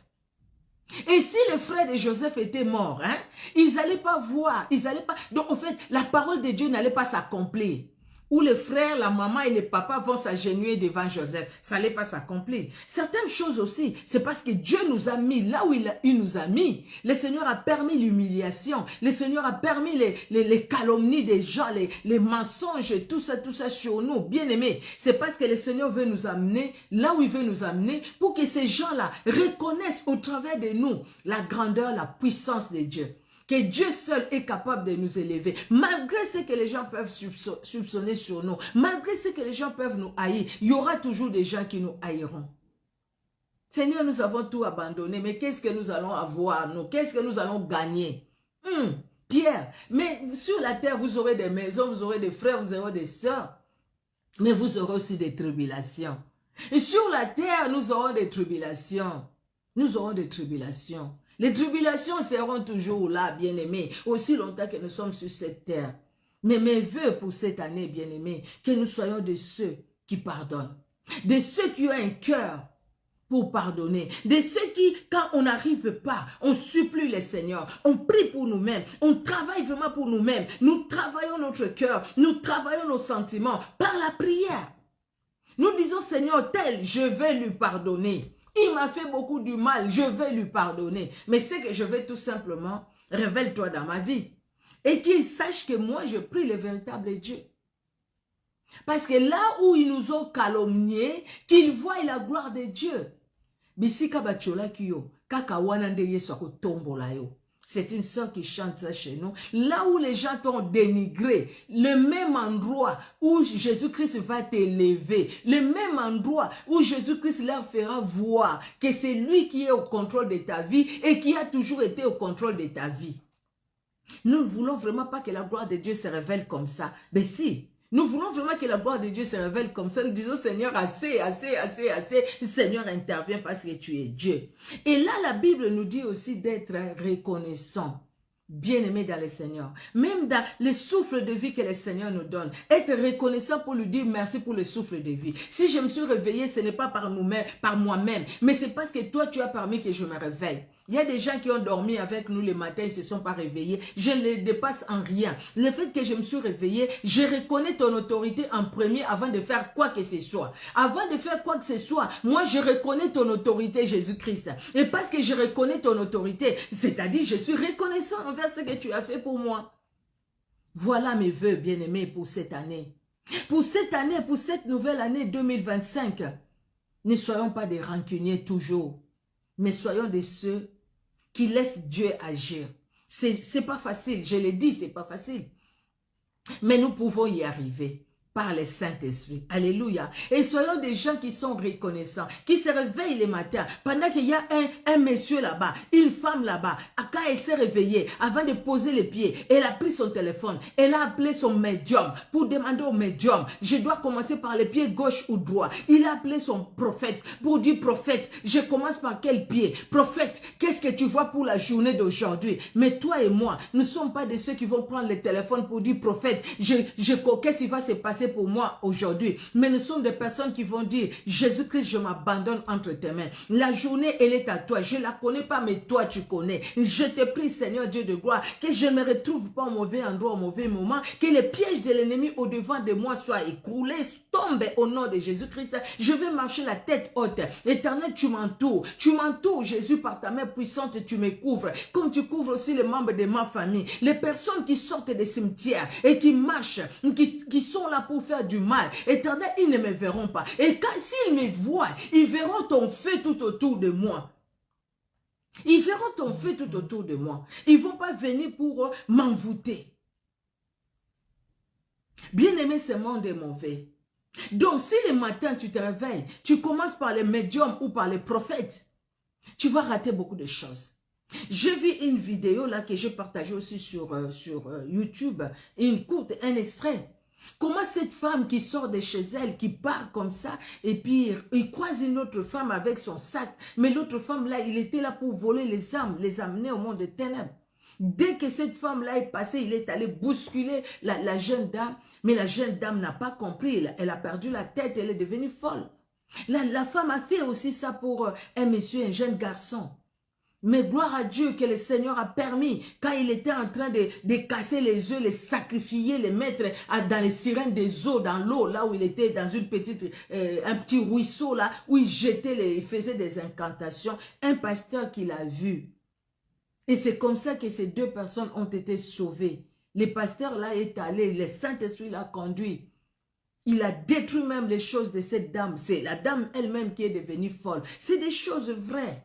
Et si les frères de Joseph étaient morts, hein, ils n'allaient pas voir, ils n'allaient pas... Donc, en fait, la parole de Dieu n'allait pas s'accomplir. Où les frères, la maman et les papas vont s'agenouiller devant Joseph. Ça n'allait pas s'accomplir. Certaines choses aussi, c'est parce que Dieu nous a mis là où il nous a mis. Le Seigneur a permis l'humiliation. Le Seigneur a permis les calomnies des gens, les mensonges, tout ça sur nous. Bien aimés, c'est parce que le Seigneur veut nous amener là où il veut nous amener pour que ces gens-là reconnaissent au travers de nous la grandeur, la puissance de Dieu. Que Dieu seul est capable de nous élever. Malgré ce que les gens peuvent soupçonner sur nous, malgré ce que les gens peuvent nous haïr, il y aura toujours des gens qui nous haïront. Seigneur, nous avons tout abandonné, mais qu'est-ce que nous allons avoir, nous? Qu'est-ce que nous allons gagner? Pierre, mais sur la terre, vous aurez des maisons, vous aurez des frères, vous aurez des sœurs, mais vous aurez aussi des tribulations. Et sur la terre, nous aurons des tribulations. Nous aurons des tribulations. Les tribulations seront toujours là, bien-aimés, aussi longtemps que nous sommes sur cette terre. Mais mes vœux pour cette année, bien-aimés, que nous soyons de ceux qui pardonnent, de ceux qui ont un cœur pour pardonner, de ceux qui, quand on n'arrive pas, on supplie le Seigneur, on prie pour nous-mêmes, on travaille vraiment pour nous-mêmes, nous travaillons notre cœur, nous travaillons nos sentiments par la prière. Nous disons, Seigneur, tel, je vais lui pardonner. Il m'a fait beaucoup du mal, je vais lui pardonner. Mais c'est que je vais tout simplement, révèle-toi dans ma vie. Et qu'il sache que moi, je prie le véritable Dieu. Parce que là où ils nous ont calomniés, qu'ils voient la gloire de Dieu. Bisika bachola kiyo, kaka wanandeye soko tombola yo. C'est une sœur qui chante ça chez nous. Là où les gens t'ont dénigré, le même endroit où Jésus-Christ va t'élever, le même endroit où Jésus-Christ leur fera voir que c'est lui qui est au contrôle de ta vie et qui a toujours été au contrôle de ta vie. Nous ne voulons vraiment pas que la gloire de Dieu se révèle comme ça. Mais si, nous voulons vraiment que la gloire de Dieu se révèle comme ça. Nous disons, Seigneur, assez. Seigneur, interviens parce que tu es Dieu. Et là, la Bible nous dit aussi d'être reconnaissant. Bien-aimé dans le Seigneur. Même dans le souffle de vie que le Seigneur nous donne. Être reconnaissant pour lui dire merci pour le souffle de vie. Si je me suis réveillé, ce n'est pas par nous-mêmes, par moi-même. Mais c'est parce que toi, tu as permis que je me réveille. Il y a des gens qui ont dormi avec nous le matin, ils ne se sont pas réveillés. Je ne les dépasse en rien. Le fait que je me suis réveillé, je reconnais ton autorité en premier avant de faire quoi que ce soit. Avant de faire quoi que ce soit, moi je reconnais ton autorité, Jésus-Christ. Et parce que je reconnais ton autorité, c'est-à-dire je suis reconnaissant envers ce que tu as fait pour moi. Voilà mes vœux bien-aimés pour cette année. Pour cette année, pour cette nouvelle année 2025, ne soyons pas des rancuniers toujours, mais soyons de ceux qui laissent Dieu agir. C'est pas facile, je l'ai dit, c'est pas facile. Mais nous pouvons y arriver par le Saint-Esprit. Alléluia. Et soyons des gens qui sont reconnaissants, qui se réveillent le matin, pendant qu'il y a un monsieur là-bas, une femme là-bas, quand elle s'est réveillée, avant de poser les pieds, elle a pris son téléphone, elle a appelé son médium, pour demander au médium, je dois commencer par le pied gauche ou droit. Il a appelé son prophète, pour dire, prophète, je commence par quel pied? Prophète, qu'est-ce que tu vois pour la journée d'aujourd'hui? Mais toi et moi, nous ne sommes pas de ceux qui vont prendre le téléphone pour dire, prophète, qu'est-ce qui va se passer pour moi aujourd'hui? Mais nous sommes des personnes qui vont dire, Jésus-Christ, je m'abandonne entre tes mains. La journée, elle est à toi. Je ne la connais pas, mais toi, tu connais. Je te prie, Seigneur Dieu de gloire, que je ne me retrouve pas au mauvais endroit, au mauvais moment, que les pièges de l'ennemi au-devant de moi soient écroulés, tombent au nom de Jésus-Christ. Je vais marcher la tête haute. Éternel, tu m'entoures. Tu m'entoures, Jésus, par ta main puissante, tu me couvres. Comme tu couvres aussi les membres de ma famille. Les personnes qui sortent des cimetières et qui marchent, qui sont là pour faire du mal. Éternel, ils ne me verront pas. Et quand s'ils me voient, ils verront ton feu tout autour de moi. Ils verront ton feu tout autour de moi. Ils ne vont pas venir pour m'envoûter. Bien-aimé, ce monde est mauvais. Donc, si le matin tu te réveilles, tu commences par les médiums ou par les prophètes, tu vas rater beaucoup de choses. J'ai vu une vidéo là que j'ai partagée aussi sur YouTube, un extrait. Comment cette femme qui sort de chez elle, qui part comme ça, et puis il croise une autre femme avec son sac. Mais l'autre femme là, il était là pour voler les âmes, les amener au monde des ténèbres. Dès que cette femme-là est passée, il est allé bousculer la jeune dame. Mais la jeune dame n'a pas compris. Elle a perdu la tête, elle est devenue folle. La femme a fait aussi ça pour un monsieur, un jeune garçon. Mais gloire à Dieu que le Seigneur a permis, quand il était en train de casser les œufs, les sacrifier, les mettre dans les sirènes des eaux, dans l'eau, là où il était dans une petite, un petit ruisseau, là, où il jetait, il faisait des incantations. Un pasteur qui l'a vu. Et c'est comme ça que ces deux personnes ont été sauvées. Le pasteur là est allé, le Saint-Esprit l'a conduit. Il a détruit même les choses de cette dame. C'est la dame elle-même qui est devenue folle. C'est des choses vraies.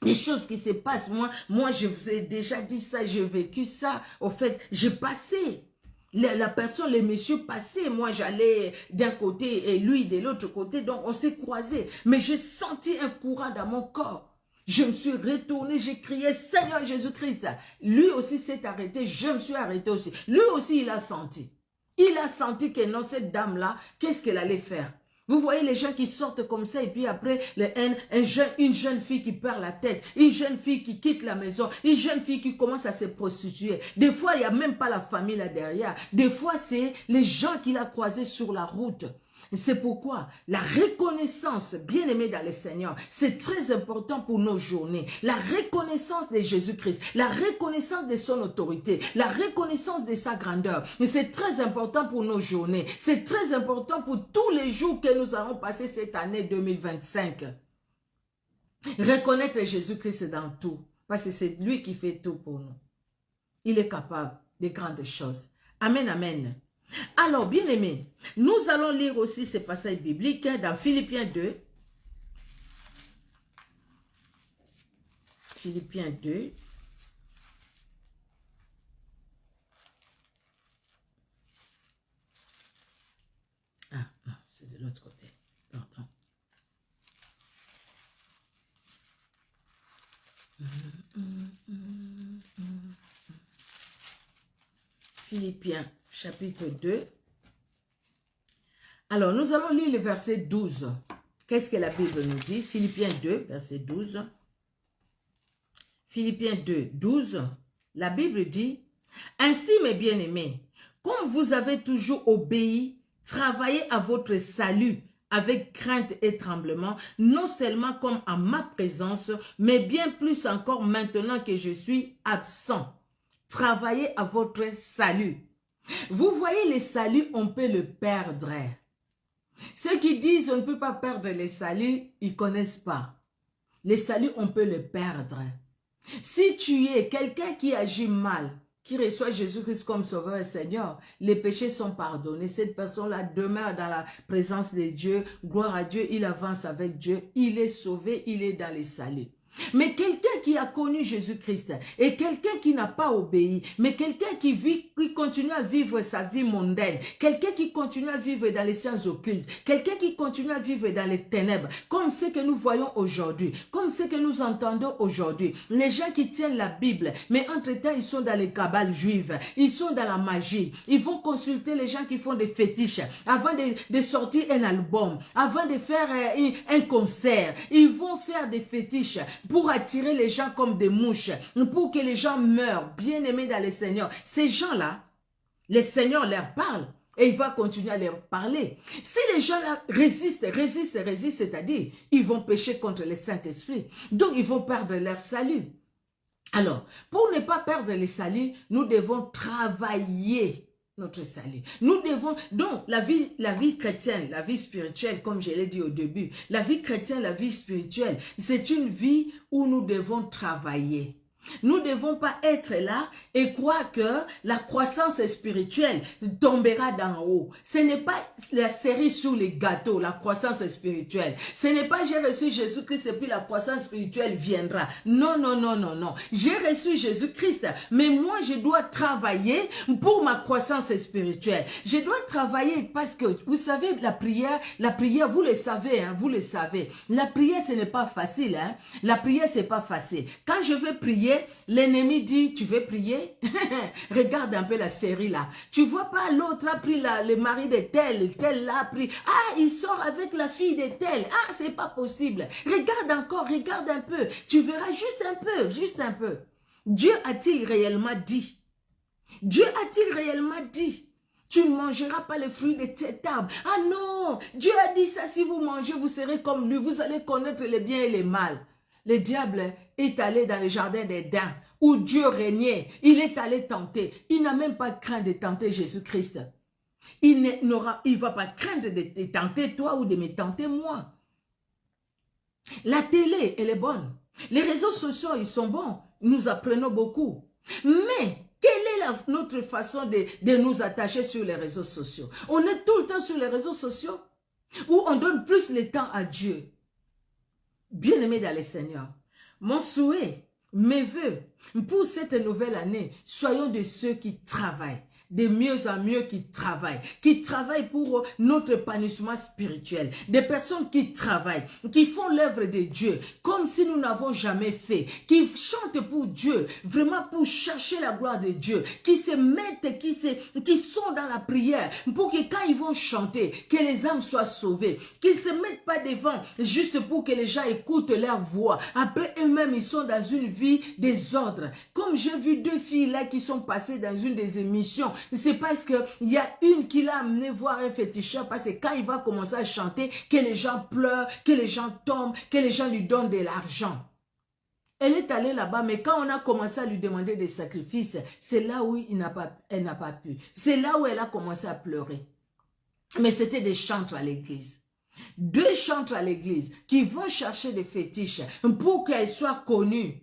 Des choses qui se passent. Moi, je vous ai déjà dit ça, j'ai vécu ça. Au fait, j'ai passé. La personne, les messieurs passaient. Moi, j'allais d'un côté et lui de l'autre côté. Donc, on s'est croisés. Mais j'ai senti un courant dans mon corps. Je me suis retournée, j'ai crié, Seigneur Jésus-Christ. Lui aussi s'est arrêté, je me suis arrêtée aussi. Lui aussi, il a senti. Il a senti que non, cette dame-là, qu'est-ce qu'elle allait faire? Vous voyez les gens qui sortent comme ça et puis après, une jeune fille qui perd la tête, une jeune fille qui quitte la maison, une jeune fille qui commence à se prostituer. Des fois, il n'y a même pas la famille là derrière. Des fois, c'est les gens qu'il a croisés sur la route. C'est pourquoi la reconnaissance, bien aimée dans le Seigneur, c'est très important pour nos journées. La reconnaissance de Jésus-Christ, la reconnaissance de son autorité, la reconnaissance de sa grandeur. C'est très important pour nos journées. C'est très important pour tous les jours que nous allons passer cette année 2025. Reconnaître Jésus-Christ dans tout, parce que c'est lui qui fait tout pour nous. Il est capable de grandes choses. Amen, amen. Alors, bien aimé, nous allons lire aussi ces passages bibliques dans Philippiens 2. Philippiens 2. Ah, non, c'est de l'autre côté. Pardon. Philippiens chapitre 2. Alors, nous allons lire le verset 12. Qu'est-ce que la Bible nous dit? Philippiens 2, verset 12. Philippiens 2, 12. La Bible dit, « Ainsi, mes bien-aimés, comme vous avez toujours obéi, travaillez à votre salut avec crainte et tremblement, non seulement comme en ma présence, mais bien plus encore maintenant que je suis absent. Travaillez à votre salut. » Vous voyez, le salut, on peut le perdre. Ceux qui disent on ne peut pas perdre le salut, ils ne connaissent pas. Le salut, on peut le perdre. Si tu es quelqu'un qui agit mal, qui reçoit Jésus-Christ comme Sauveur et Seigneur, les péchés sont pardonnés. Cette personne-là demeure dans la présence de Dieu. Gloire à Dieu, il avance avec Dieu. Il est sauvé, il est dans les saluts. Mais quelqu'un qui a connu Jésus-Christ et quelqu'un qui n'a pas obéi, mais quelqu'un qui continue à vivre sa vie mondaine, quelqu'un qui continue à vivre dans les sciences occultes, quelqu'un qui continue à vivre dans les ténèbres, comme ce que nous voyons aujourd'hui, comme ce que nous entendons aujourd'hui. Les gens qui tiennent la Bible, mais entre-temps, ils sont dans les cabales juives, ils sont dans la magie, ils vont consulter les gens qui font des fétiches avant de sortir un album, avant de faire un concert. Ils vont faire des fétiches pour attirer les gens comme des mouches, pour que les gens meurent, bien-aimés dans le Seigneur. Ces gens-là, le Seigneur leur parle et il va continuer à leur parler. Si les gens-là résistent, c'est-à-dire, ils vont pécher contre le Saint-Esprit. Donc, ils vont perdre leur salut. Alors, pour ne pas perdre le salut, nous devons travailler notre salut. Nous devons, donc, la vie chrétienne, la vie spirituelle, comme je l'ai dit au début, la vie chrétienne, la vie spirituelle, c'est une vie où nous devons travailler. Nous ne devons pas être là et croire que la croissance spirituelle tombera d'en haut. Ce n'est pas la cerise sur les gâteaux, la croissance spirituelle. Ce n'est pas j'ai reçu Jésus-Christ et puis la croissance spirituelle viendra. Non, non, non, non, non. J'ai reçu Jésus-Christ, mais moi je dois travailler pour ma croissance spirituelle. Je dois travailler parce que, vous savez, la prière, vous le savez, hein, vous le savez. La prière, ce n'est pas facile, hein. La prière, c'est pas facile. Quand je veux prier, l'ennemi dit, tu veux prier? Regarde un peu la série là. Tu vois pas l'autre a pris le mari de tel là a pris. Ah, il sort avec la fille de tel. Ah, c'est pas possible. Regarde encore, regarde un peu. Tu verras juste un peu, juste un peu. Dieu a-t-il réellement dit? Dieu a-t-il réellement dit? Tu ne mangeras pas les fruits de cet arbre. Ah non, Dieu a dit ça, si vous mangez, vous serez comme lui. Vous allez connaître le bien et le mal. Le diable est allé dans le jardin d'Éden où Dieu régnait. Il est allé tenter. Il n'a même pas craint de tenter Jésus-Christ. Il ne va pas craindre de te tenter toi ou de me tenter moi. La télé, elle est bonne. Les réseaux sociaux, ils sont bons. Nous apprenons beaucoup. Mais quelle est notre façon de nous attacher sur les réseaux sociaux? On est tout le temps sur les réseaux sociaux ou on donne plus le temps à Dieu? Bien-aimés dans le Seigneur, mon souhait, mes voeux pour cette nouvelle année, soyons de ceux qui travaillent, de mieux en mieux qui travaillent pour notre épanouissement spirituel, des personnes qui travaillent, qui font l'œuvre de Dieu, comme si nous n'avons jamais fait, qui chantent pour Dieu, vraiment pour chercher la gloire de Dieu, qui se mettent, qui sont dans la prière, pour que quand ils vont chanter, que les âmes soient sauvées, qu'ils ne se mettent pas devant, juste pour que les gens écoutent leur voix. Après eux-mêmes, ils sont dans une vie désordre. Comme j'ai vu deux filles là qui sont passées dans une des émissions, c'est parce qu'il y a une qui l'a amené voir un féticheur, parce que quand il va commencer à chanter, que les gens pleurent, que les gens tombent, que les gens lui donnent de l'argent. Elle est allée là-bas, mais quand on a commencé à lui demander des sacrifices, c'est là où elle n'a pas pu. C'est là où elle a commencé à pleurer. Mais c'était des chantres à l'église. Deux chantres à l'église qui vont chercher des fétiches pour qu'elles soient connues,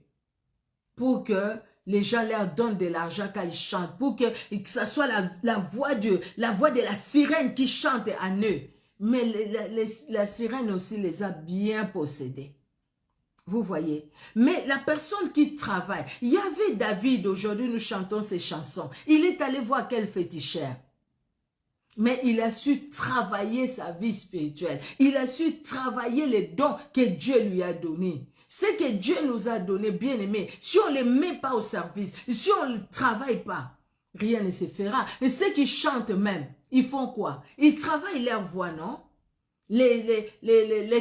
pour que les gens leur donnent de l'argent quand ils chantent, pour que ça soit la voix de la sirène qui chante en eux. Mais la sirène aussi les a bien possédés. Vous voyez? Mais la personne qui travaille, il y avait David, aujourd'hui nous chantons ces chansons. Il est allé voir quel féticheur. Mais il a su travailler sa vie spirituelle. Il a su travailler les dons que Dieu lui a donnés. Ce que Dieu nous a donné, bien aimé, si on ne les met pas au service, si on ne travaille pas, rien ne se fera. Et ceux qui chantent même, ils font quoi? Ils travaillent leur voix, non? Les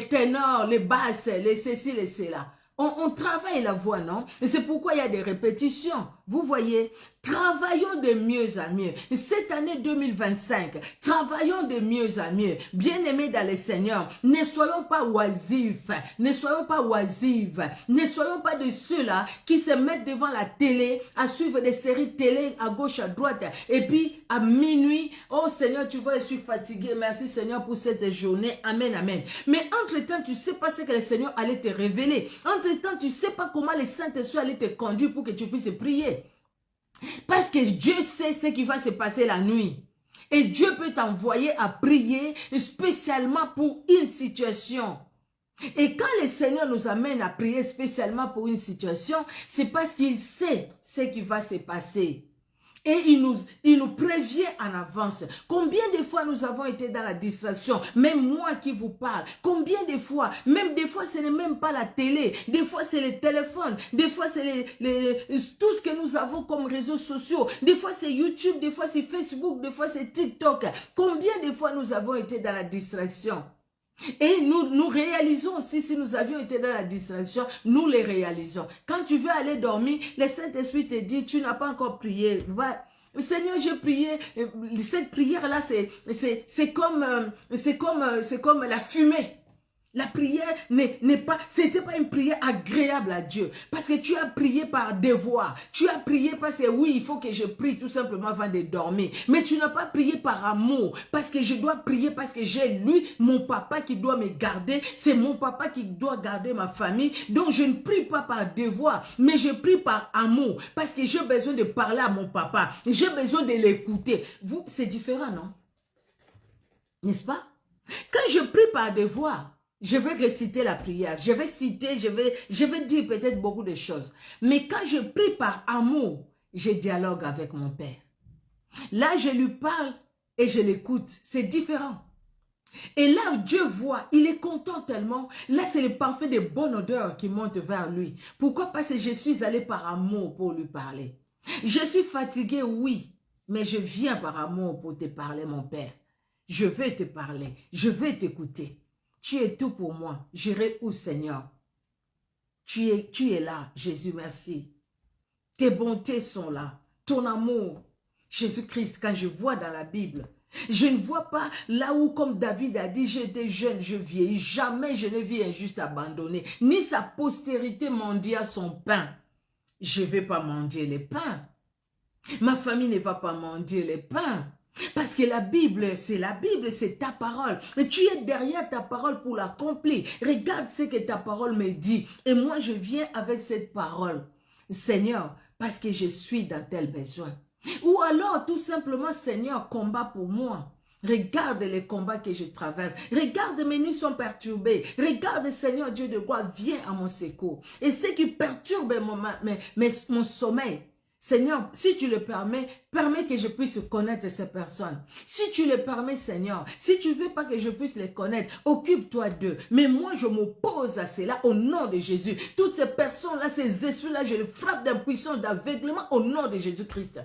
ténors, les basses, les ceci, les cela. On travaille la voix, non? Et c'est pourquoi il y a des répétitions. Vous voyez, travaillons de mieux en mieux. Cette année 2025, travaillons de mieux en mieux. Bien-aimés dans le Seigneur, ne soyons pas oisifs, ne soyons pas oisives, ne soyons pas de ceux-là qui se mettent devant la télé, à suivre des séries télé à gauche, à droite, et puis à minuit, oh Seigneur, tu vois, je suis fatigué, merci Seigneur pour cette journée, amen, amen. Mais entre-temps, tu ne sais pas ce que le Seigneur allait te révéler. Entre-temps, tu ne sais pas comment le Saint-Esprit allait te conduire pour que tu puisses prier. Parce que Dieu sait ce qui va se passer la nuit. Et Dieu peut t'envoyer à prier spécialement pour une situation. Et quand le Seigneur nous amène à prier spécialement pour une situation, c'est parce qu'il sait ce qui va se passer. Et il nous prévient en avance. Combien de fois nous avons été dans la distraction, même moi qui vous parle, combien de fois, même des fois ce n'est même pas la télé, des fois c'est le téléphone, des fois c'est tout ce que nous avons comme réseaux sociaux, des fois c'est YouTube, des fois c'est Facebook, des fois c'est TikTok. Combien de fois nous avons été dans la distraction? Et nous réalisons aussi, si nous avions été dans la distraction, nous les réalisons. Quand tu veux aller dormir, le Saint-Esprit te dit, tu n'as pas encore prié. Va, Seigneur, j'ai prié. Cette prière-là, c'est comme la fumée. La prière c'était pas une prière agréable à Dieu. Parce que tu as prié par devoir. Tu as prié parce que oui, il faut que je prie tout simplement avant de dormir. Mais tu n'as pas prié par amour. Parce que je dois prier parce que j'ai lui, mon papa qui doit me garder. C'est mon papa qui doit garder ma famille. Donc je ne prie pas par devoir. Mais je prie par amour. Parce que j'ai besoin de parler à mon papa. J'ai besoin de l'écouter. Vous, c'est différent, non? N'est-ce pas? Quand je prie par devoir, je vais réciter la prière, je vais citer, je vais dire peut-être beaucoup de choses. Mais quand je prie par amour, je dialogue avec mon Père. Là, je lui parle et je l'écoute. C'est différent. Et là, Dieu voit, il est content tellement. Là, c'est le parfum de bonne odeur qui monte vers lui. Pourquoi? Parce que je suis allé par amour pour lui parler. Je suis fatigué, oui, mais je viens par amour pour te parler, mon Père. Je veux te parler, je veux t'écouter. Tu es tout pour moi. J'irai où, Seigneur? Tu es là, Jésus, merci. Tes bontés sont là. Ton amour. Jésus-Christ, quand je vois dans la Bible, je ne vois pas là où, comme David a dit, j'étais jeune, je vieillis. Jamais je ne vis un juste abandonné. Ni sa postérité mendia son pain. Je ne vais pas mendier les pains. Ma famille ne va pas mendier les pains. Parce que la Bible, c'est ta parole. Et tu es derrière ta parole pour l'accomplir. Regarde ce que ta parole me dit. Et moi, je viens avec cette parole. Seigneur, parce que je suis dans tel besoin. Ou alors, tout simplement, Seigneur, combat pour moi. Regarde les combats que je traverse. Regarde, mes nuits sont perturbées. Regarde, Seigneur Dieu de gloire, viens à mon secours. Et ce qui perturbe mon sommeil, Seigneur, si tu le permets, permets que je puisse connaître ces personnes. Si tu le permets, Seigneur, si tu ne veux pas que je puisse les connaître, occupe-toi d'eux. Mais moi, je m'oppose à cela au nom de Jésus. Toutes ces personnes-là, ces esprits-là, je les frappe d'impuissance, d'aveuglement au nom de Jésus-Christ.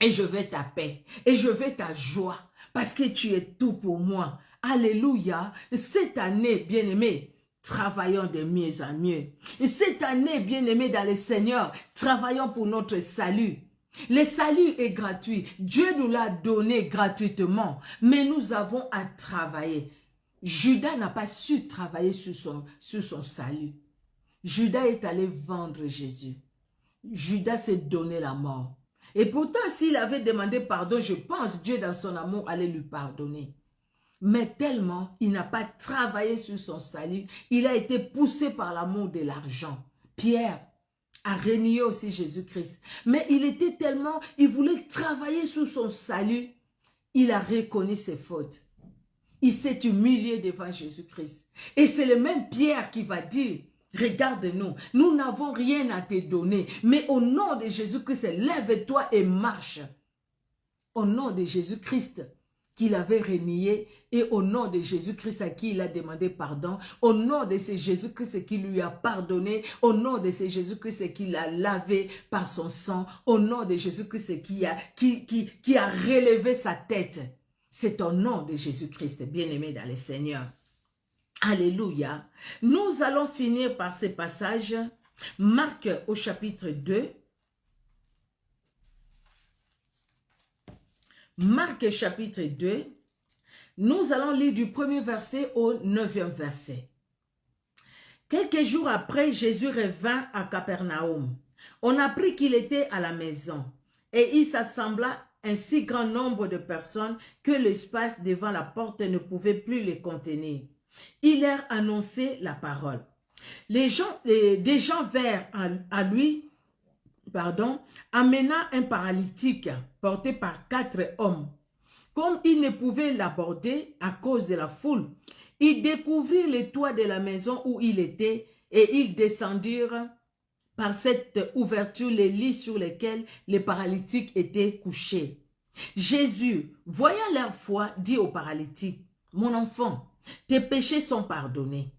Et je veux ta paix, et je veux ta joie, parce que tu es tout pour moi. Alléluia. Cette année, bien-aimé, travaillons de mieux en mieux. Et cette année, bien-aimés dans le Seigneur, travaillons pour notre salut. Le salut est gratuit. Dieu nous l'a donné gratuitement, mais nous avons à travailler. Judas n'a pas su travailler sur son salut. Judas est allé vendre Jésus. Judas s'est donné la mort. Et pourtant, s'il avait demandé pardon, je pense Dieu dans son amour allait lui pardonner. Mais tellement, il n'a pas travaillé sur son salut. Il a été poussé par l'amour de l'argent. Pierre a renié aussi Jésus-Christ. Mais il voulait travailler sur son salut. Il a reconnu ses fautes. Il s'est humilié devant Jésus-Christ. Et c'est le même Pierre qui va dire, regarde-nous, nous n'avons rien à te donner. Mais au nom de Jésus-Christ, lève-toi et marche. Au nom de Jésus-Christ, qu'il avait renié, et au nom de Jésus-Christ à qui il a demandé pardon, au nom de ce Jésus-Christ qui lui a pardonné, au nom de ce Jésus-Christ qui l'a lavé par son sang, au nom de Jésus-Christ qui a relevé sa tête. C'est au nom de Jésus-Christ, bien-aimé dans le Seigneur. Alléluia. Nous allons finir par ce passage, Marc au chapitre 2. Marc chapitre 2, nous allons lire du 1er verset au 9e verset. Quelques jours après, Jésus revint à Capernaum. On apprit qu'il était à la maison et il s'assembla un si grand nombre de personnes que l'espace devant la porte ne pouvait plus les contenir. Il leur annonçait la parole. Des gens vinrent à lui pardon, amena un paralytique porté par 4 hommes. Comme il ne pouvait l'aborder à cause de la foule, ils découvrirent le toit de la maison où il était et ils descendirent par cette ouverture les lits sur lesquels les paralytiques étaient couchés. Jésus, voyant leur foi, dit au paralytique, « Mon enfant, tes péchés sont pardonnés. »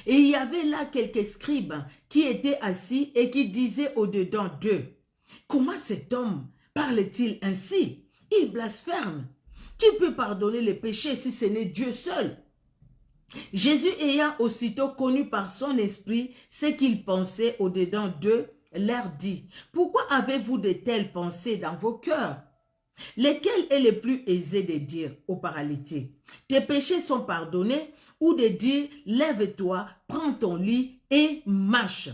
Et il y avait là quelques scribes qui étaient assis et qui disaient au-dedans d'eux, « Comment cet homme parle-t-il ainsi? Il blasphème. Qui peut pardonner les péchés si ce n'est Dieu seul? » Jésus ayant aussitôt connu par son esprit ce qu'il pensait au-dedans d'eux, leur dit, « Pourquoi avez-vous de telles pensées dans vos cœurs? Lequel est le plus aisé de dire au paralytique, « Tes péchés sont pardonnés » ou de dire, « Lève-toi, prends ton lit et marche. »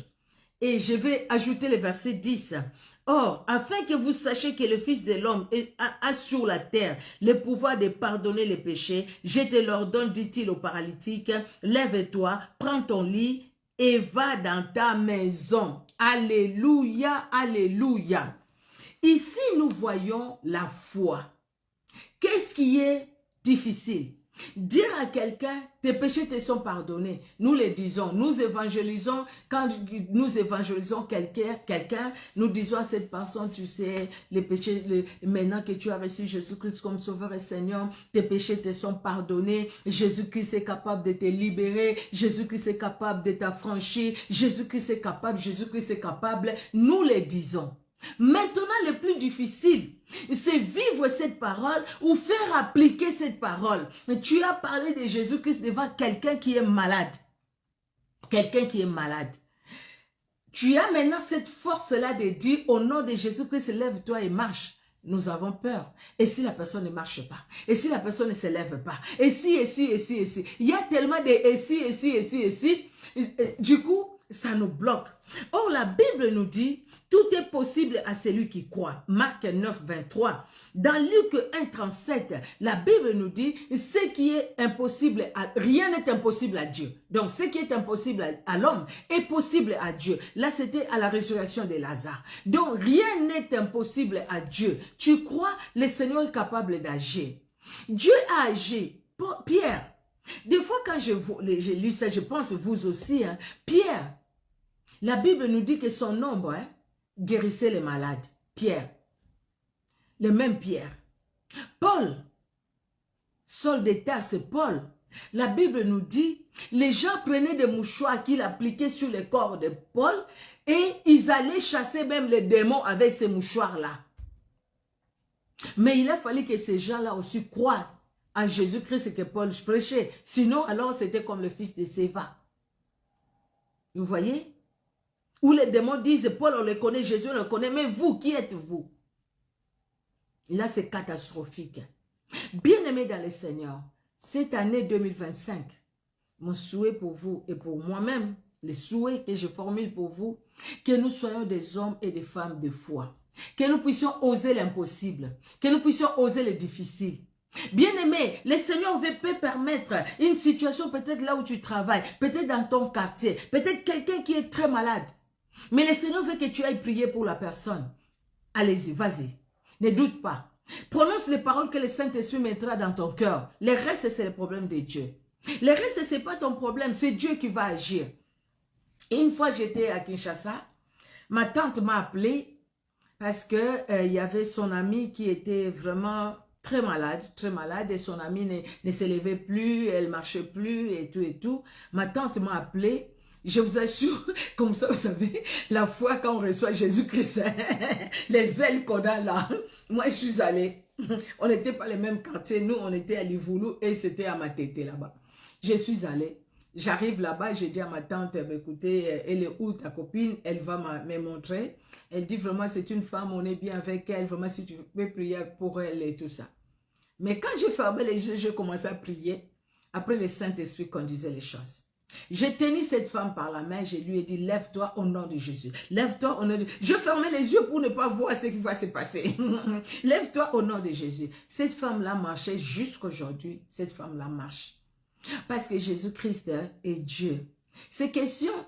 Et je vais ajouter le verset 10. Or, afin que vous sachiez que le Fils de l'homme a sur la terre le pouvoir de pardonner les péchés, je te l'ordonne, dit-il au paralytique, « Lève-toi, prends ton lit et va dans ta maison. » Alléluia, alléluia. Ici, nous voyons la foi. Qu'est-ce qui est difficile? Dire à quelqu'un, tes péchés te sont pardonnés. Nous le disons, nous évangélisons. Quand nous évangélisons quelqu'un, nous disons à cette personne, tu sais, les péchés, maintenant que tu as reçu Jésus-Christ comme Sauveur et Seigneur, tes péchés te sont pardonnés. Jésus-Christ est capable de te libérer. Jésus-Christ est capable de t'affranchir. Jésus-Christ est capable, Jésus-Christ est capable. Nous le disons. Maintenant, le plus difficile, c'est vivre cette parole ou faire appliquer cette parole. Tu as parlé de Jésus-Christ devant quelqu'un qui est malade. Quelqu'un qui est malade. Tu as maintenant cette force-là de dire au nom de Jésus-Christ, lève-toi et marche. Nous avons peur. Et si la personne ne marche pas? Et si la personne ne se lève pas? Et si, et si, et si, et si? Il y a tellement de et si, et si, et si, et si. Du coup, ça nous bloque. Or, la Bible nous dit, tout est possible à celui qui croit. Marc 9, 23. Dans Luc 1, 37, la Bible nous dit, ce qui est impossible, rien n'est impossible à Dieu. Donc, ce qui est impossible à l'homme est possible à Dieu. Là, c'était à la résurrection de Lazare. Donc, rien n'est impossible à Dieu. Tu crois, le Seigneur est capable d'agir. Dieu a agi. Pierre, des fois quand j'ai lu ça, je pense vous aussi, hein, Pierre, la Bible nous dit que son ombre, hein, guérissait les malades. Pierre. Le même Pierre. Paul. Saul de Tarse, c'est Paul. La Bible nous dit, les gens prenaient des mouchoirs qu'ils appliquaient sur le corps de Paul et ils allaient chasser même les démons avec ces mouchoirs-là. Mais il a fallu que ces gens-là aussi croient en Jésus-Christ que Paul prêchait. Sinon, alors c'était comme le fils de Séva. Vous voyez? Où les démons disent, Paul on le connaît, Jésus on le connaît, mais vous, qui êtes-vous? Là, c'est catastrophique. Bien-aimés dans le Seigneur, cette année 2025, mon souhait pour vous et pour moi-même, les souhaits que je formule pour vous, que nous soyons des hommes et des femmes de foi, que nous puissions oser l'impossible, que nous puissions oser le difficile. Bien-aimé, le Seigneur peut permettre une situation peut-être là où tu travailles, peut-être dans ton quartier, peut-être quelqu'un qui est très malade. Mais le Seigneur veut que tu ailles prier pour la personne. Allez-y, vas-y. Ne doute pas. Prononce les paroles que le Saint-Esprit mettra dans ton cœur. Le reste, c'est le problème de Dieu. Le reste, ce n'est pas ton problème. C'est Dieu qui va agir. Une fois, j'étais à Kinshasa. Ma tante m'a appelé parce qu'il y avait son amie qui était vraiment très malade. Et son amie ne se levait plus, elle ne marchait plus et tout et tout. Ma tante m'a appelé. Je vous assure, comme ça, vous savez, la foi quand on reçoit Jésus-Christ, les ailes qu'on a là, moi je suis allée, on n'était pas les mêmes quartiers, nous on était à Livoulou et c'était à Matete là-bas. Je suis allée, j'arrive là-bas, j'ai dit à ma tante, écoutez, elle est où ta copine? Elle va me montrer. Elle dit vraiment c'est une femme, on est bien avec elle, vraiment si tu peux prier pour elle et tout ça. Mais quand j'ai fermé les yeux, j'ai commencé à prier, après le Saint-Esprit conduisait les choses. J'ai tenu cette femme par la main, je lui ai dit, lève-toi au nom de Jésus. Lève-toi au nom de Jésus. Je fermais les yeux pour ne pas voir ce qui va se passer. Lève-toi au nom de Jésus. Cette femme-là marchait jusqu'aujourd'hui. Cette femme-là marche. Parce que Jésus-Christ est Dieu. Ces questions,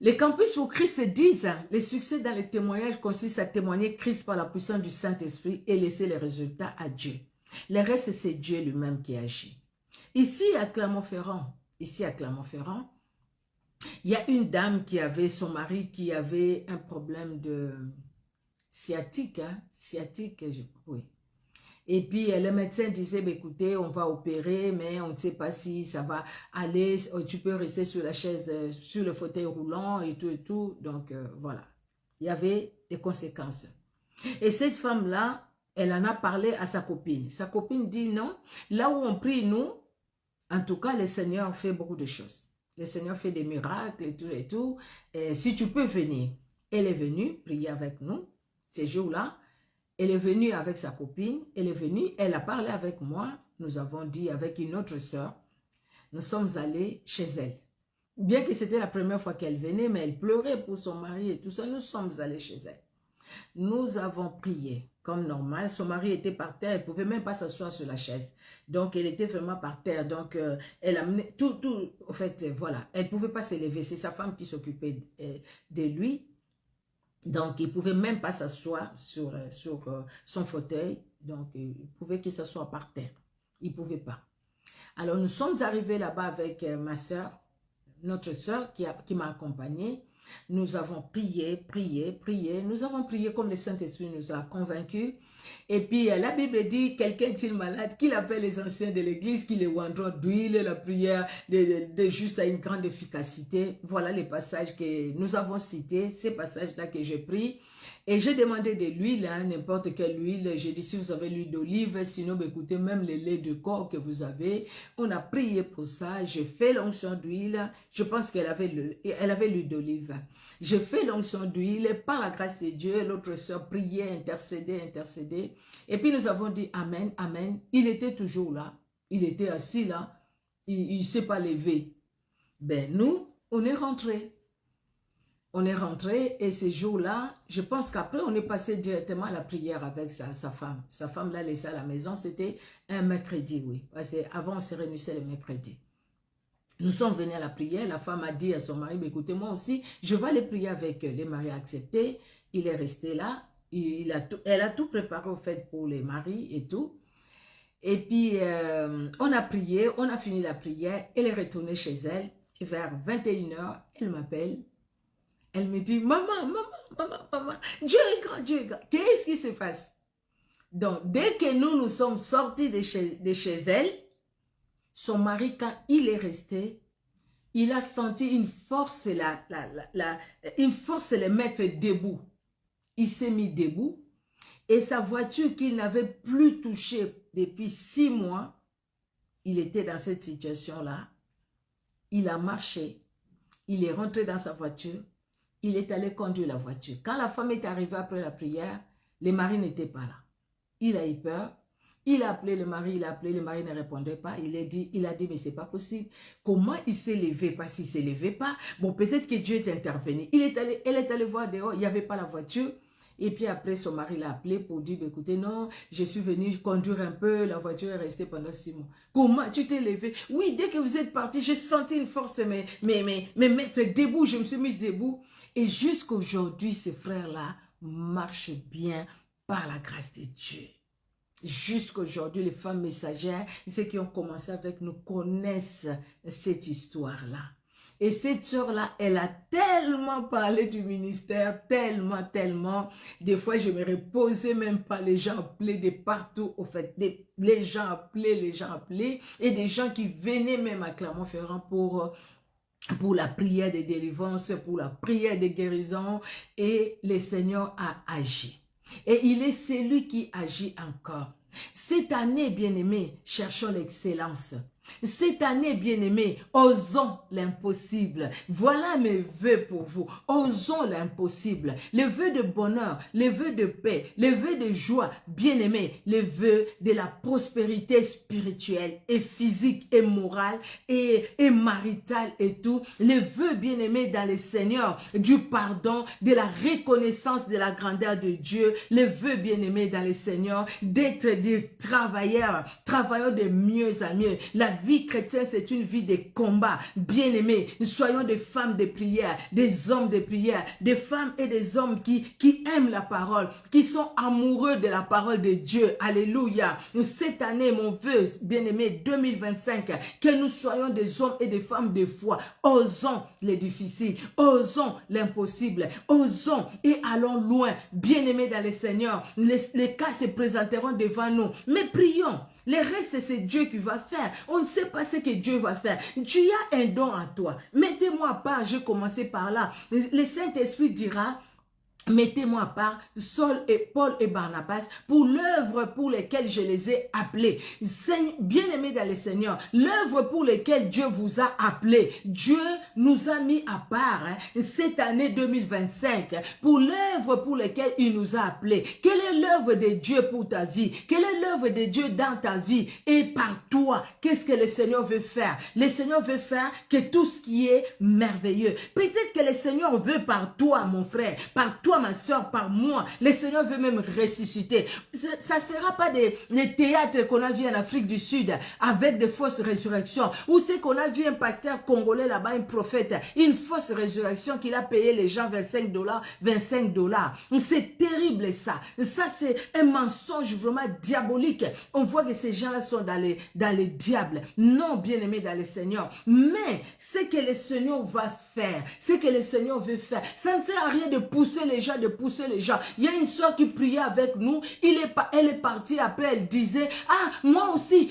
Les campus pour Christ se disent, le succès dans les témoignages consiste à témoigner Christ par la puissance du Saint-Esprit et laisser les résultats à Dieu. Le reste, c'est Dieu lui-même qui agit. Ici à Clermont-Ferrand, il y a une dame qui avait son mari qui avait un problème de sciatique, oui. Et puis le médecin disait, bah, écoutez, on va opérer, mais on ne sait pas si ça va aller, tu peux rester sur la chaise, sur le fauteuil roulant et tout. Donc voilà, il y avait des conséquences. Et cette femme-là, elle en a parlé à sa copine. Sa copine dit non, là où on prie, nous, en tout cas, le Seigneur fait beaucoup de choses. Le Seigneur fait des miracles et tout. Et si tu peux venir. Elle est venue prier avec nous ces jours-là. Elle est venue avec sa copine, elle est venue, elle a parlé avec moi, nous avons dit avec une autre sœur, nous sommes allés chez elle. Bien que c'était la première fois qu'elle venait, mais elle pleurait pour son mari et tout ça, nous sommes allés chez elle. Nous avons prié comme normal, son mari était par terre, elle ne pouvait même pas s'asseoir sur la chaise. Donc elle était vraiment par terre, donc elle a mené tout, en fait, voilà, elle ne pouvait pas s'élever, c'est sa femme qui s'occupait de lui. Donc, il ne pouvait même pas s'asseoir sur son fauteuil. Donc, il pouvait qu'il s'assoie par terre. Il ne pouvait pas. Alors, nous sommes arrivés là-bas avec ma soeur, notre soeur qui m'a accompagnée. Nous avons prié. Nous avons prié comme le Saint-Esprit nous a convaincus. Et puis, la Bible dit, quelqu'un est-il malade, qu'il appelle les anciens de l'église, qu'il les oindra d'huile, la prière de juste à une grande efficacité. Voilà les passages que nous avons cités, ces passages-là que j'ai pris. Et j'ai demandé de l'huile, n'importe quelle huile. J'ai dit, si vous avez l'huile d'olive, sinon, bah, écoutez, même le lait de corps que vous avez. On a prié pour ça. J'ai fait l'onction d'huile. Je pense qu'elle avait l'huile d'olive. J'ai fait l'onction d'huile. Par la grâce de Dieu, l'autre soeur priait, intercédait. Et puis, nous avons dit Amen, Amen. Il était toujours là. Il était assis là. Il ne s'est pas levé. Ben, nous, on est rentrés. On est rentré et ces jours-là, je pense qu'après, on est passé directement à la prière avec sa femme. Sa femme l'a laissé à la maison, c'était un mercredi, oui. Parce qu'avant, on se réunissait le mercredi. Nous sommes venus à la prière, la femme a dit à son mari, écoutez, moi aussi, je vais aller prier avec eux. Les maris ont accepté, il est resté là, elle a tout préparé au fait pour les maris et tout. Et puis, on a prié, on a fini la prière, elle est retournée chez elle, et vers 21h, elle m'appelle. Elle me dit, maman, Dieu est grand, Dieu est grand. Qu'est-ce qui se passe? Donc, dès que nous sommes sortis de chez elle, son mari, quand il est resté, il a senti une force, une force le mettre debout. Il s'est mis debout et sa voiture qu'il n'avait plus touchée depuis 6 mois, il était dans cette situation-là. Il a marché, il est rentré dans sa voiture. Il est allé conduire la voiture. Quand la femme est arrivée après la prière, le mari n'était pas là. Il a eu peur. Il a appelé le mari, le mari ne répondait pas. Il a dit, mais c'est pas possible. Comment il s'est levé? Parce qu'il ne s'est levé pas. Bon, peut-être que Dieu est intervenu. Elle est allée voir dehors, il n'y avait pas la voiture. Et puis après, son mari l'a appelé pour dire, écoutez, non, je suis venu conduire un peu, la voiture est restée pendant 6 mois. Comment tu t'es levé? Oui, dès que vous êtes parti, j'ai senti une force me mettre debout, je me suis mise debout. Et jusqu'aujourd'hui, ces frères-là marchent bien par la grâce de Dieu. Jusqu'aujourd'hui, les femmes messagères, ceux qui ont commencé avec nous, connaissent cette histoire-là. Et cette sœur-là, elle a tellement parlé du ministère, tellement. Des fois, je me reposais même pas, les gens appelaient de partout, au fait, les gens appelaient, et des gens qui venaient même à Clermont-Ferrand pour la prière de délivrance, pour la prière de guérison, et le Seigneur a agi. Et il est celui qui agit encore. Cette année, bien-aimés, cherchons l'excellence. Cette année, bien-aimés, osons l'impossible. Voilà mes vœux pour vous. Osons l'impossible. Les vœux de bonheur, les vœux de paix, les vœux de joie, bien-aimés, les vœux de la prospérité spirituelle et physique et morale et maritale et tout. Les vœux, bien-aimés, dans le Seigneur, du pardon, de la reconnaissance de la grandeur de Dieu. Les vœux, bien-aimés, dans le Seigneur, d'être des travailleurs de mieux en mieux. La vie chrétienne, c'est une vie de combat. Bien-aimés, soyons des femmes de prière, des hommes de prière, des femmes et des hommes qui aiment la parole, qui sont amoureux de la parole de Dieu. Alléluia. Cette année, mon vœu, bien-aimé, 2025, que nous soyons des hommes et des femmes de foi. Osons les difficiles, osons l'impossible, osons et allons loin. Bien-aimés dans le Seigneur, les cas se présenteront devant nous. Mais prions. Le reste, c'est Dieu qui va faire. On ne sait pas ce que Dieu va faire. Tu as un don à toi. Mettez-moi à part, je vais commencer par là. Le Saint-Esprit dira... Mettez-moi à part Saul et Paul et Barnabas pour l'œuvre pour laquelle je les ai appelés. Bien-aimés dans le Seigneur, l'œuvre pour laquelle Dieu vous a appelés, Dieu nous a mis à part cette année 2025 pour l'œuvre pour laquelle il nous a appelés. Quelle est l'œuvre de Dieu pour ta vie? Quelle est l'œuvre de Dieu dans ta vie et par toi? Qu'est-ce que le Seigneur veut faire? Le Seigneur veut faire que tout ce qui est merveilleux. Peut-être que le Seigneur veut par toi, mon frère, par toi, ma soeur, par moi. Le Seigneur veut même ressusciter. Ça ne sera pas des théâtres qu'on a vu en Afrique du Sud avec de fausses résurrections. Ou c'est qu'on a vu un pasteur congolais là-bas, un prophète, une fausse résurrection qu'il a payé les gens 25 $, 25 $. C'est terrible ça. Ça c'est un mensonge vraiment diabolique. On voit que ces gens-là sont dans les diables. Non, bien-aimés dans le Seigneur. Mais ce que le Seigneur va faire, ce que le Seigneur veut faire, ça ne sert à rien de pousser les gens, Il y a une soeur qui priait avec nous, elle est partie après, elle disait, ah, moi aussi,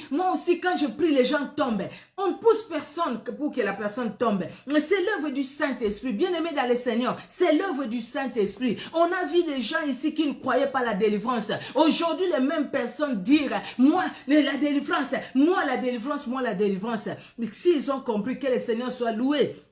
quand je prie, les gens tombent. On ne pousse personne pour que la personne tombe. Mais c'est l'œuvre du Saint-Esprit. Bien-aimé dans le Seigneur, c'est l'œuvre du Saint-Esprit. On a vu des gens ici qui ne croyaient pas la délivrance. Aujourd'hui, les mêmes personnes dire, moi, la délivrance, moi, la délivrance, moi, la délivrance. Mais s'ils ont compris que le Seigneur soit loué,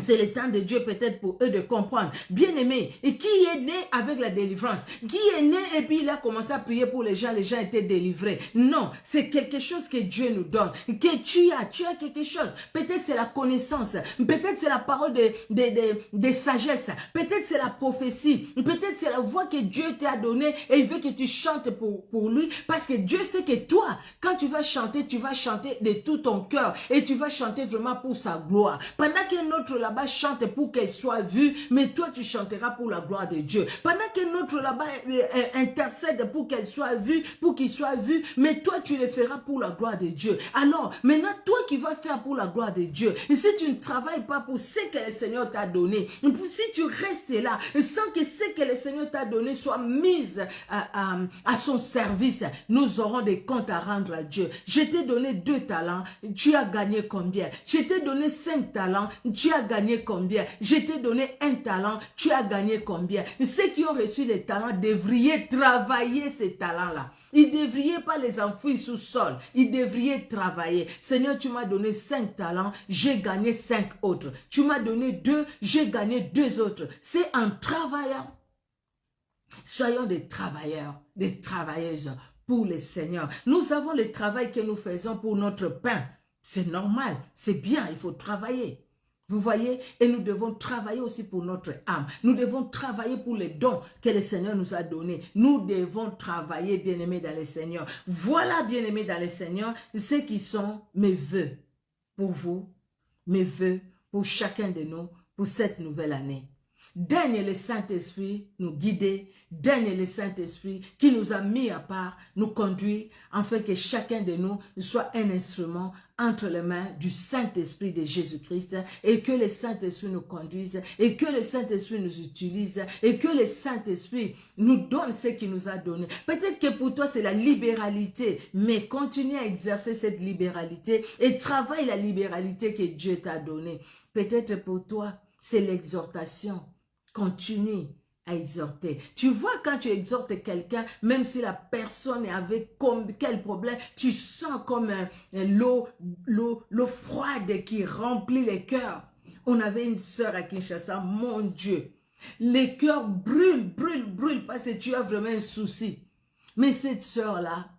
c'est le temps de Dieu peut-être pour eux de comprendre. Bien-aimé, et qui est né avec la délivrance? Qui est né et puis il a commencé à prier pour les gens étaient délivrés? Non, c'est quelque chose que Dieu nous donne. Que tu as quelque chose. Peut-être c'est la connaissance, peut-être c'est la parole de sagesse, peut-être c'est la prophétie, peut-être c'est la voix que Dieu t'a donnée et il veut que tu chantes pour lui. Parce que Dieu sait que toi, quand tu vas chanter de tout ton cœur et tu vas chanter vraiment pour sa gloire. Pendant qu'un autre là-bas chante pour qu'elle soit vue, mais toi tu chanteras pour la gloire de Dieu. Pendant qu'un autre là-bas intercède pour qu'elle soit vue, pour qu'il soit vu, mais toi tu le feras pour la gloire de Dieu. Alors, maintenant toi qui vas faire pour la gloire de Dieu, et si tu ne travailles pas pour ce que le Seigneur t'a donné, si tu restes là, sans que ce que le Seigneur t'a donné soit mis à son service, nous aurons des comptes à rendre à Dieu. Je t'ai donné 2 talents, tu as gagné combien? Je t'ai donné 5 talents, tu as gagné combien? Je t'ai donné 1 talent, tu as gagné combien? Ceux qui ont reçu les talents devraient travailler ces talents-là. Ils ne devraient pas les enfouir sous sol. Ils devraient travailler. Seigneur, tu m'as donné 5 talents, j'ai gagné 5 autres. Tu m'as donné 2, j'ai gagné 2 autres. C'est en travaillant. Soyons des travailleurs, des travailleuses pour le Seigneur. Nous avons le travail que nous faisons pour notre pain. C'est normal, c'est bien, il faut travailler. Vous voyez, et nous devons travailler aussi pour notre âme. Nous devons travailler pour les dons que le Seigneur nous a donnés. Nous devons travailler, bien-aimés dans le Seigneur. Voilà, bien-aimés dans le Seigneur, ce qui sont mes vœux pour vous, mes vœux pour chacun de nous, pour cette nouvelle année. Daigne le Saint-Esprit nous guider, daigne le Saint-Esprit qui nous a mis à part, nous conduire, afin que chacun de nous soit un instrument entre les mains du Saint-Esprit de Jésus-Christ et que le Saint-Esprit nous conduise et que le Saint-Esprit nous utilise et que le Saint-Esprit nous donne ce qu'il nous a donné. Peut-être que pour toi c'est la libéralité, mais continue à exercer cette libéralité et travaille la libéralité que Dieu t'a donnée. Peut-être pour toi c'est l'exhortation. Continue à exhorter. Tu vois, quand tu exhortes quelqu'un, même si la personne est avec quel problème, tu sens comme l'eau froide qui remplit les cœurs. On avait une sœur à Kinshasa, mon Dieu. Les cœurs brûlent parce que tu as vraiment un souci. Mais cette sœur-là,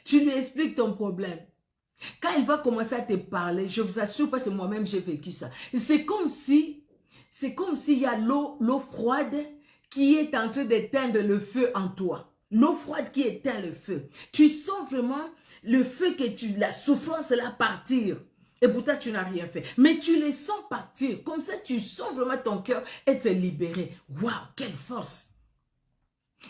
tu lui expliques ton problème. Quand elle va commencer à te parler, je vous assure, parce que moi-même j'ai vécu ça. C'est comme s'il y a l'eau froide qui est en train d'éteindre le feu en toi. L'eau froide qui éteint le feu. Tu sens vraiment le fait que la souffrance là partir. Et pourtant, tu n'as rien fait. Mais tu les sens partir. Comme ça, tu sens vraiment ton cœur être libéré. Waouh, quelle force.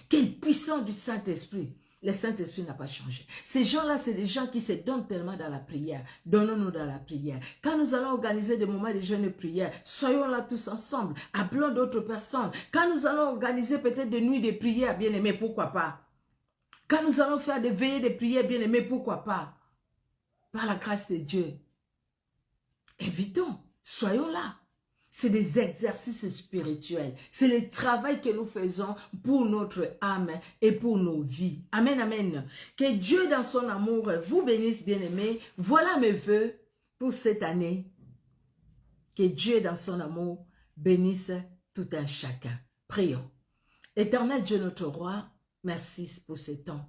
Quelle puissance du Saint-Esprit. Le Saint-Esprit n'a pas changé. Ces gens-là, c'est des gens qui se donnent tellement dans la prière. Donnons-nous dans la prière. Quand nous allons organiser des moments de jeûne et prière, soyons là tous ensemble. Appelons d'autres personnes. Quand nous allons organiser peut-être des nuits de prière, bien aimés, pourquoi pas? Quand nous allons faire des veillées de prière, bien aimés, pourquoi pas? Par la grâce de Dieu. Invitons, soyons là. C'est des exercices spirituels. C'est le travail que nous faisons pour notre âme et pour nos vies. Amen, amen. Que Dieu dans son amour vous bénisse, bien-aimés. Voilà mes vœux pour cette année. Que Dieu dans son amour bénisse tout un chacun. Prions. Éternel Dieu notre roi, merci pour ce temps.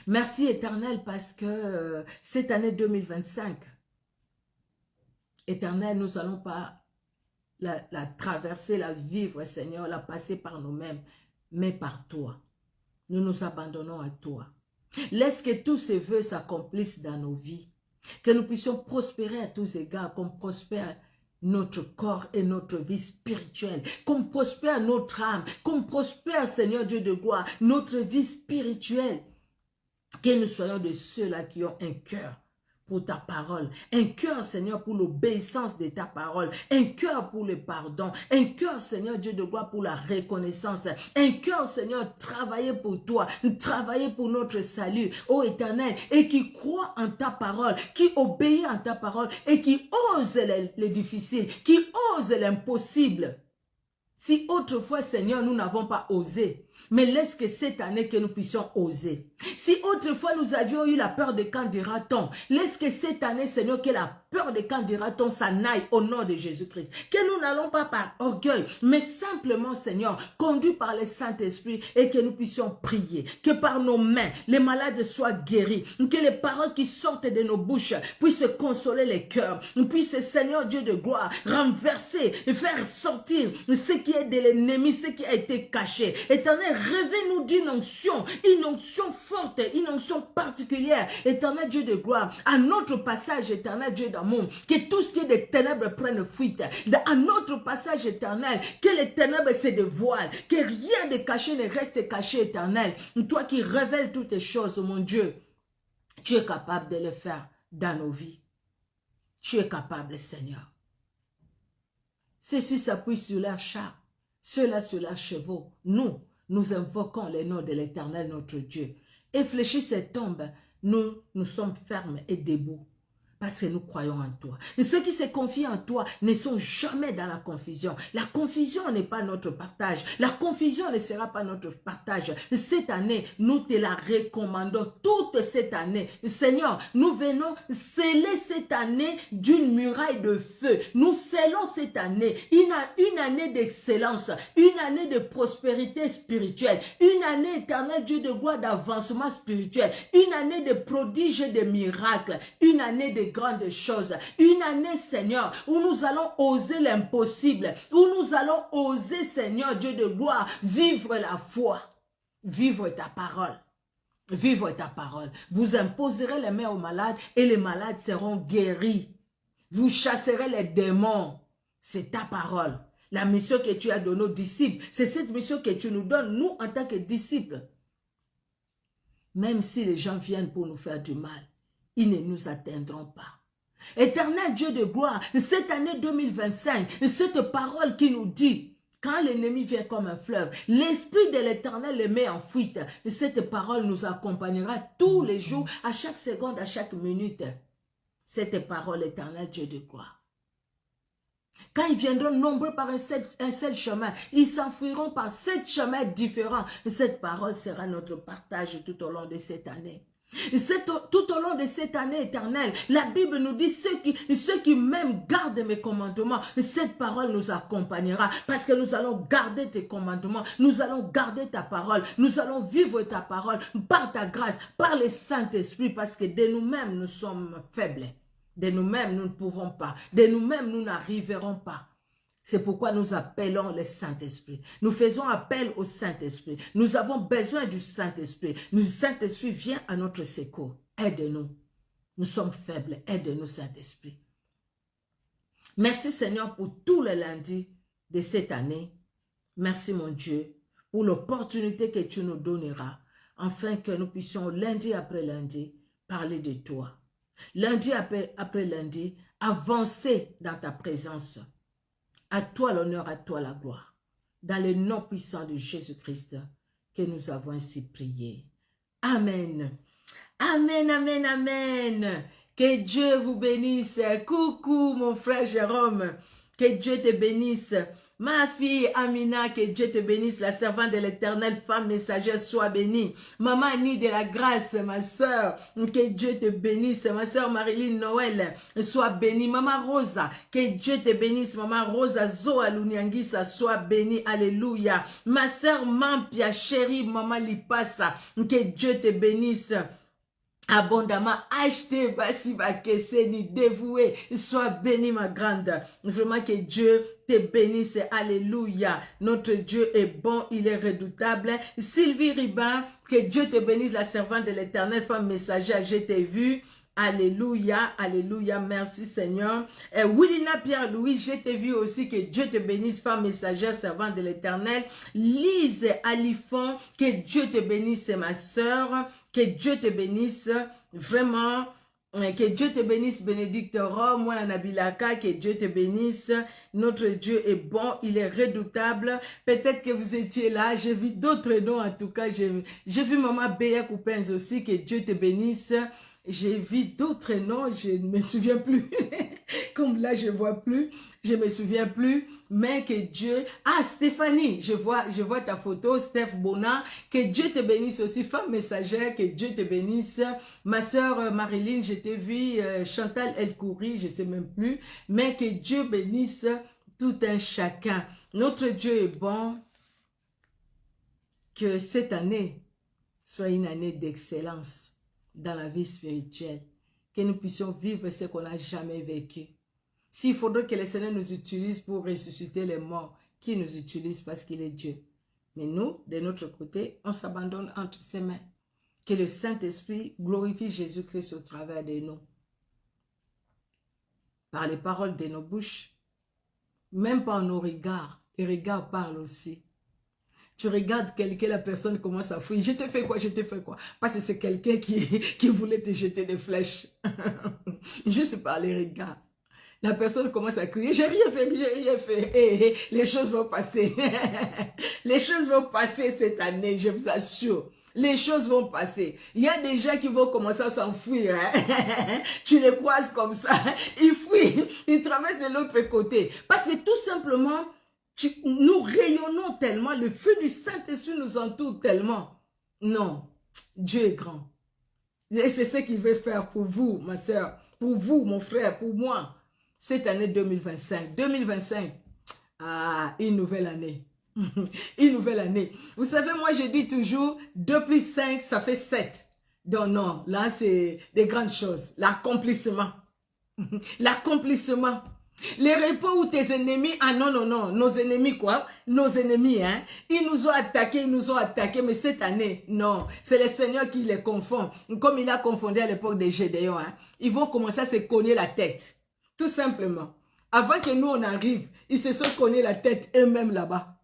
Merci Éternel parce que cette année 2025, Éternel, nous n'allons pas la traverser, la vivre, Seigneur, la passer par nous-mêmes, mais par toi. Nous nous abandonnons à toi. Laisse que tous ces vœux s'accomplissent dans nos vies, que nous puissions prospérer à tous égards, comme prospère notre corps et notre vie spirituelle, comme prospère notre âme, comme prospère, Seigneur Dieu de gloire, notre vie spirituelle. Que nous soyons de ceux-là qui ont un cœur pour ta parole, un cœur, Seigneur, pour l'obéissance de ta parole, un cœur pour le pardon, un cœur, Seigneur Dieu de gloire, pour la reconnaissance, un cœur, Seigneur, travailler pour toi, travailler pour notre salut, ô Éternel, et qui croit en ta parole, qui obéit en ta parole, et qui ose les difficiles, qui ose l'impossible. Si autrefois, Seigneur, nous n'avons pas osé, mais laisse que cette année que nous puissions oser. Si autrefois nous avions eu la peur de quand dira-t-on, laisse que cette année, Seigneur, que la peur de quand dira-t-on s'en aille au nom de Jésus-Christ. Que nous n'allons pas par orgueil, mais simplement, Seigneur, conduits par le Saint-Esprit et que nous puissions prier. Que par nos mains, les malades soient guéris. Que les paroles qui sortent de nos bouches puissent consoler les cœurs. Puissent, Seigneur Dieu de gloire, renverser, faire sortir ce qui est de l'ennemi, ce qui a été caché. Éternel, révèle-nous d'une onction, une onction forte, une onction particulière, Éternel Dieu de gloire, à notre passage, Éternel Dieu d'amour, que tout ce qui est des ténèbres prenne fuite, à notre passage, Éternel, que les ténèbres se dévoilent, que rien de caché ne reste caché, Éternel, toi qui révèles toutes les choses, mon Dieu, tu es capable de le faire dans nos vies, tu es capable, Seigneur. Ceux-ci s'appuient sur leurs chars, ceux-là sur leurs chevaux, nous invoquons le nom de l'Éternel notre Dieu. Et fléchis cette tombe, nous sommes fermes et debout. Parce que nous croyons en toi. Et ceux qui se confient en toi ne sont jamais dans la confusion. La confusion n'est pas notre partage. La confusion ne sera pas notre partage. Cette année, nous te la recommandons. Toute cette année. Seigneur, nous venons sceller cette année d'une muraille de feu. Nous scellons cette année une année d'excellence, une année de prospérité spirituelle, une année éternelle, Dieu de gloire, d'avancement spirituel, une année de prodiges et de miracles, une année de grandes choses. Une année, Seigneur, où nous allons oser l'impossible, où nous allons oser, Seigneur Dieu de gloire, vivre la foi, vivre ta parole. Vivre ta parole. Vous imposerez les mains aux malades et les malades seront guéris. Vous chasserez les démons. C'est ta parole. La mission que tu as donnée aux disciples, c'est cette mission que tu nous donnes, nous, en tant que disciples. Même si les gens viennent pour nous faire du mal, ils ne nous atteindront pas. Éternel Dieu de gloire, cette année 2025, cette parole qui nous dit, quand l'ennemi vient comme un fleuve, l'Esprit de l'Éternel les met en fuite. Cette parole nous accompagnera tous les jours, à chaque seconde, à chaque minute. Cette parole, Éternel Dieu de gloire. Quand ils viendront nombreux par un seul chemin, ils s'enfuiront par 7 chemins différents. Cette parole sera notre partage tout au long de cette année. Tout au long de cette année éternelle, la Bible nous dit ceux qui même gardent mes commandements, cette parole nous accompagnera parce que nous allons garder tes commandements, nous allons garder ta parole, nous allons vivre ta parole par ta grâce, par le Saint-Esprit, parce que de nous-mêmes nous sommes faibles, de nous-mêmes nous ne pouvons pas, de nous-mêmes nous n'arriverons pas. C'est pourquoi nous appelons le Saint-Esprit. Nous faisons appel au Saint-Esprit. Nous avons besoin du Saint-Esprit. Le Saint-Esprit vient à notre secours. Aide-nous. Nous sommes faibles. Aide-nous, Saint-Esprit. Merci, Seigneur, pour tous les lundis de cette année. Merci, mon Dieu, pour l'opportunité que tu nous donneras, afin que nous puissions, lundi après lundi, parler de toi. Lundi après lundi, avancer dans ta présence. À toi l'honneur, à toi la gloire. Dans le nom puissant de Jésus-Christ, que nous avons ainsi prié. Amen. Amen, amen, amen. Que Dieu vous bénisse. Coucou mon frère Jérôme. Que Dieu te bénisse. Ma fille Amina, que Dieu te bénisse. La servante de l'Éternel, femme messagère, soit bénie. Maman Annie de la grâce, ma soeur, que Dieu te bénisse. Ma soeur Marilyn Noël, soit bénie. Maman Rosa, que Dieu te bénisse. Maman Rosa Zoa Luniangisa, soit bénie. Alléluia. Ma soeur Mampia, chérie, maman Lipasa, que Dieu te bénisse. Abondamment acheté, basi bakeseni, dévoué, sois béni ma grande. Vraiment que Dieu te bénisse, alléluia. Notre Dieu est bon, il est redoutable. Sylvie Ribin, que Dieu te bénisse, la servante de l'Éternel, femme messagère, je t'ai vu. Alléluia, alléluia, merci Seigneur. Et Willina Pierre-Louis, je t'ai vu aussi, que Dieu te bénisse, femme messagère, servante de l'Éternel. Lise Alifon, que Dieu te bénisse, ma sœur. Que Dieu te bénisse, vraiment, que Dieu te bénisse, Bénédicte Rome, moi Anabilaka, que Dieu te bénisse. Notre Dieu est bon, il est redoutable. Peut-être que vous étiez là, j'ai vu d'autres noms en tout cas. J'ai vu Maman Béa Coupens aussi, que Dieu te bénisse. J'ai vu d'autres noms, je ne me souviens plus. Comme là, je ne vois plus, je ne me souviens plus. Mais que Dieu... Ah, Stéphanie, je vois ta photo, Steph Bona. Que Dieu te bénisse aussi, femme messagère, que Dieu te bénisse. Ma soeur Marilyn, je t'ai vu, Chantal El Khoury, je ne sais même plus. Mais que Dieu bénisse tout un chacun. Notre Dieu est bon. Que cette année soit une année d'excellence dans la vie spirituelle, que nous puissions vivre ce qu'on n'a jamais vécu. S'il faudrait que le Seigneur nous utilise pour ressusciter les morts, qu'il nous utilise parce qu'il est Dieu. Mais nous, de notre côté, on s'abandonne entre ses mains. Que le Saint-Esprit glorifie Jésus-Christ au travers de nous. Par les paroles de nos bouches, même par nos regards. Les regards parlent aussi. Tu regardes quelqu'un, la personne commence à fuir. Je t'ai fait quoi? Je t'ai fait quoi? Parce que c'est quelqu'un qui voulait te jeter des flèches. Juste par les regards. La personne commence à crier, j'ai rien fait, j'ai rien fait. Hey, les choses vont passer. Les choses vont passer cette année, je vous assure. Les choses vont passer. Il y a des gens qui vont commencer à s'enfuir. Hein? Tu les croises comme ça. Ils fuient. Ils traversent de l'autre côté. Parce que tout simplement... nous rayonnons tellement, le feu du Saint-Esprit nous entoure tellement. Non, Dieu est grand. Et c'est ce qu'il veut faire pour vous, ma soeur, pour vous, mon frère, pour moi, cette année 2025. 2025, ah, une nouvelle année. Une nouvelle année. Vous savez, moi, je dis toujours, 2 plus 5, ça fait 7. Donc non, là, c'est des grandes choses. L'accomplissement. L'accomplissement. Les repos où tes ennemis, ah non, non, non, nos ennemis quoi? Nos ennemis, hein? Ils nous ont attaqués, mais cette année, non. C'est le Seigneur qui les confond. Comme il a confondu à l'époque des Gédéons, hein? Ils vont commencer à se cogner la tête. Tout simplement. Avant que nous on arrive, ils se sont cognés la tête eux-mêmes là-bas.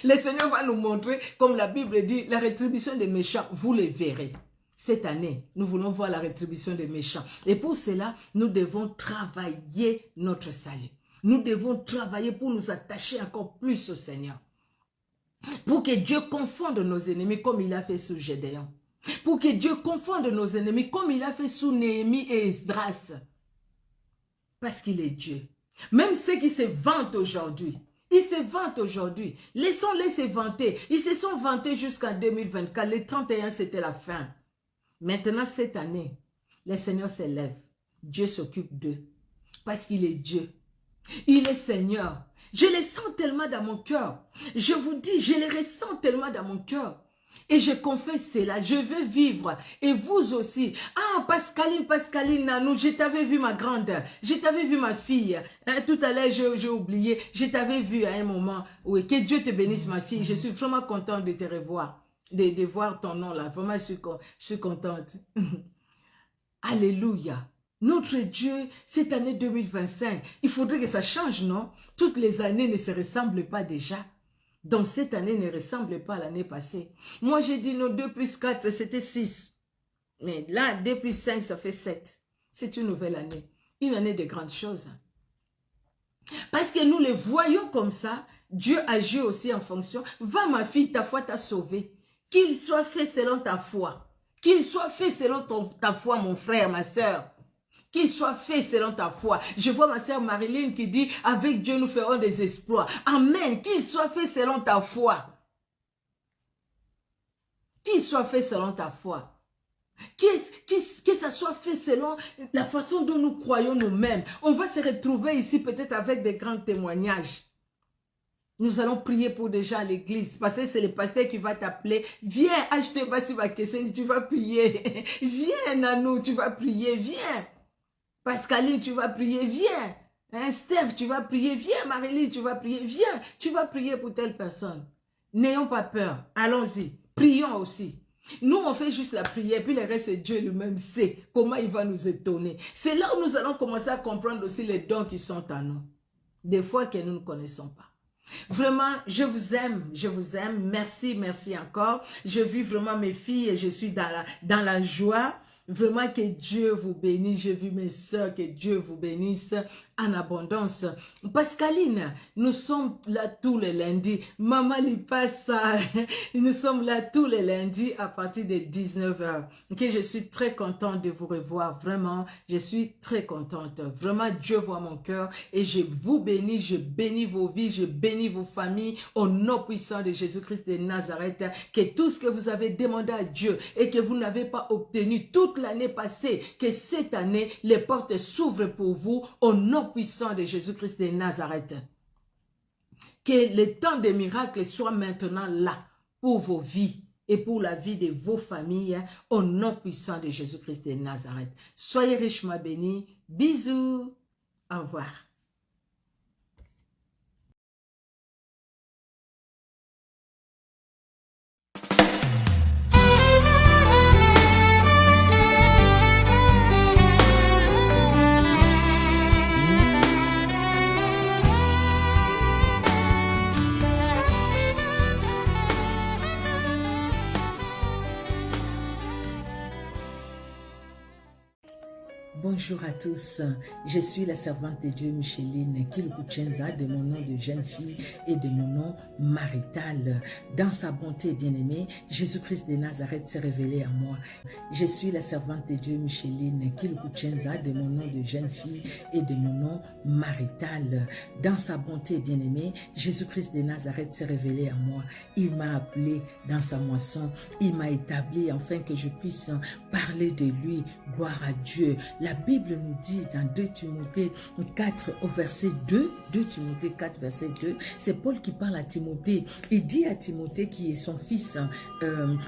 Le Seigneur va nous montrer, comme la Bible dit, la rétribution des méchants, vous les verrez. Cette année, nous voulons voir la rétribution des méchants. Et pour cela, nous devons travailler notre salut. Nous devons travailler pour nous attacher encore plus au Seigneur. Pour que Dieu confonde nos ennemis comme il a fait sous Gédéon. Pour que Dieu confonde nos ennemis comme il a fait sous Néhémie et Esdras. Parce qu'il est Dieu. Même ceux qui se vantent aujourd'hui. Ils se vantent aujourd'hui. Laissons-les se vanter. Ils se sont vantés jusqu'en 2024. Le 31, c'était la fin. Maintenant, cette année, le Seigneur s'élève. Dieu s'occupe d'eux. Parce qu'il est Dieu. Il est Seigneur. Je les sens tellement dans mon cœur. Je vous dis, je les ressens tellement dans mon cœur. Et je confesse cela. Je veux vivre. Et vous aussi. Ah, Pascaline, Nanou, je t'avais vu ma grande. Je t'avais vu ma fille. Hein, tout à l'heure, j'ai oublié. Je t'avais vu à un moment. Oui, que Dieu te bénisse, ma fille. Je suis vraiment contente de te revoir. De voir ton nom là. Vraiment, je suis contente. Alléluia. Notre Dieu, cette année 2025, il faudrait que ça change, non? Toutes les années ne se ressemblent pas déjà. Donc cette année ne ressemble pas à l'année passée. Moi j'ai dit non, 2 plus 4 c'était 6. Mais là, 2 plus 5 ça fait 7. C'est une nouvelle année. Une année de grandes choses. Parce que nous les voyons comme ça, Dieu agit aussi en fonction. Va ma fille, ta foi t'a sauvée. Qu'il soit fait selon ta foi. Qu'il soit fait selon ta foi, mon frère, ma soeur. Qu'il soit fait selon ta foi. Je vois ma soeur Marilyn qui dit, avec Dieu nous ferons des exploits. Amen. Qu'il soit fait selon ta foi. Qu'il soit fait selon ta foi. Que ça soit fait selon la façon dont nous croyons nous-mêmes. On va se retrouver ici peut-être avec des grands témoignages. Nous allons prier pour des gens à l'église. Parce que c'est le pasteur qui va t'appeler. Viens, acheter Bassi Bakesseni, tu vas prier. Viens, Nanou, tu vas prier. Viens. Pascaline, tu vas prier. Viens. Hein, Steph, tu vas prier. Viens, Marélie, tu vas prier. Viens, tu vas prier pour telle personne. N'ayons pas peur. Allons-y. Prions aussi. Nous, on fait juste la prière, puis le reste, Dieu lui-même sait comment il va nous étonner. C'est là où nous allons commencer à comprendre aussi les dons qui sont en nous. Des fois que nous ne connaissons pas. Vraiment, je vous aime, merci, merci encore. Je vis vraiment mes filles et je suis dans la joie. Vraiment que Dieu vous bénisse. J'ai vu mes soeurs, que Dieu vous bénisse en abondance. Pascaline, nous sommes là tous les lundis. Maman Lipassa, nous sommes là tous les lundis à partir de 19 h. Okay, je suis très contente de vous revoir. Vraiment, je suis très contente. Vraiment, Dieu voit mon cœur et je vous bénis. Je bénis vos vies, je bénis vos familles au nom puissant de Jésus-Christ de Nazareth. Que tout ce que vous avez demandé à Dieu et que vous n'avez pas obtenu toute l'année passée, que cette année, les portes s'ouvrent pour vous au nom puissant de Jésus-Christ de Nazareth. Que le temps des miracles soit maintenant là pour vos vies et pour la vie de vos familles au nom puissant de Jésus-Christ de Nazareth. Soyez richement bénis. Bisous. Au revoir. Bonjour à tous, je suis la servante de Dieu Micheline Kilkuchenza, de mon nom de jeune fille et de mon nom marital. Dans sa bonté bien-aimée, Jésus-Christ de Nazareth s'est révélé à moi. Je suis la servante de Dieu Micheline Kilkuchenza, de mon nom de jeune fille et de mon nom marital. Dans sa bonté bien-aimée, Jésus-Christ de Nazareth s'est révélé à moi. Il m'a appelé dans sa moisson, il m'a établi afin que je puisse parler de lui. Gloire à Dieu. La Bible nous dit dans 2 Timothée 4 au verset 2, 2 Timothée 4 verset 2, c'est Paul qui parle à Timothée. Il dit à Timothée qui est son fils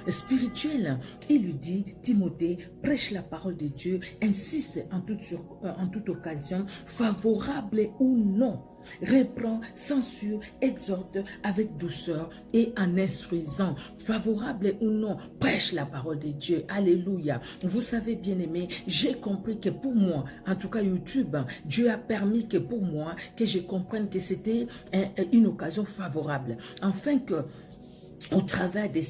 spirituel, il lui dit, Timothée, prêche la parole de Dieu, insiste en toute occasion, favorable ou non. Reprend, censure, exhorte avec douceur et en instruisant, favorable ou non, prêche la parole de Dieu. Alléluia. Vous savez, bien-aimé, j'ai compris que pour moi, en tout cas YouTube, Dieu a permis que pour moi, que je comprenne que c'était une occasion favorable. Afin que au travers de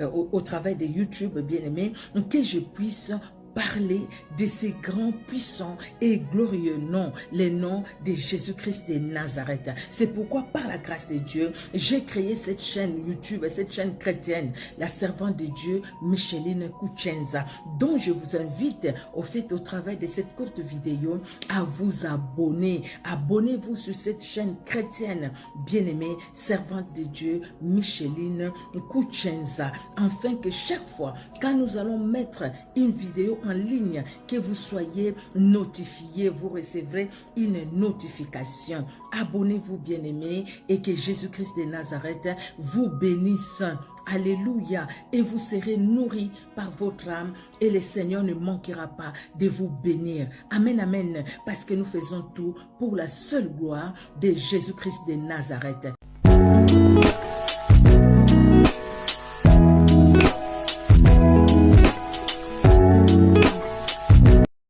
au travers de YouTube, bien-aimé, que je puisse parler de ces grands, puissants et glorieux noms, les noms de Jésus-Christ de Nazareth. C'est pourquoi, par la grâce de Dieu, j'ai créé cette chaîne YouTube, cette chaîne chrétienne, la servante de Dieu, Micheline Kuchenza, dont je vous invite, au fait, au travers de cette courte vidéo, à vous abonner. Abonnez-vous sur cette chaîne chrétienne, bien-aimée, servante de Dieu, Micheline Kuchenza, afin que chaque fois, quand nous allons mettre une vidéo en ligne, que vous soyez notifiés, vous recevrez une notification. Abonnez-vous, bien-aimés, et que Jésus-Christ de Nazareth vous bénisse. Alléluia. Et vous serez nourris par votre âme et le Seigneur ne manquera pas de vous bénir. Amen, amen. Parce que nous faisons tout pour la seule gloire de Jésus-Christ de Nazareth.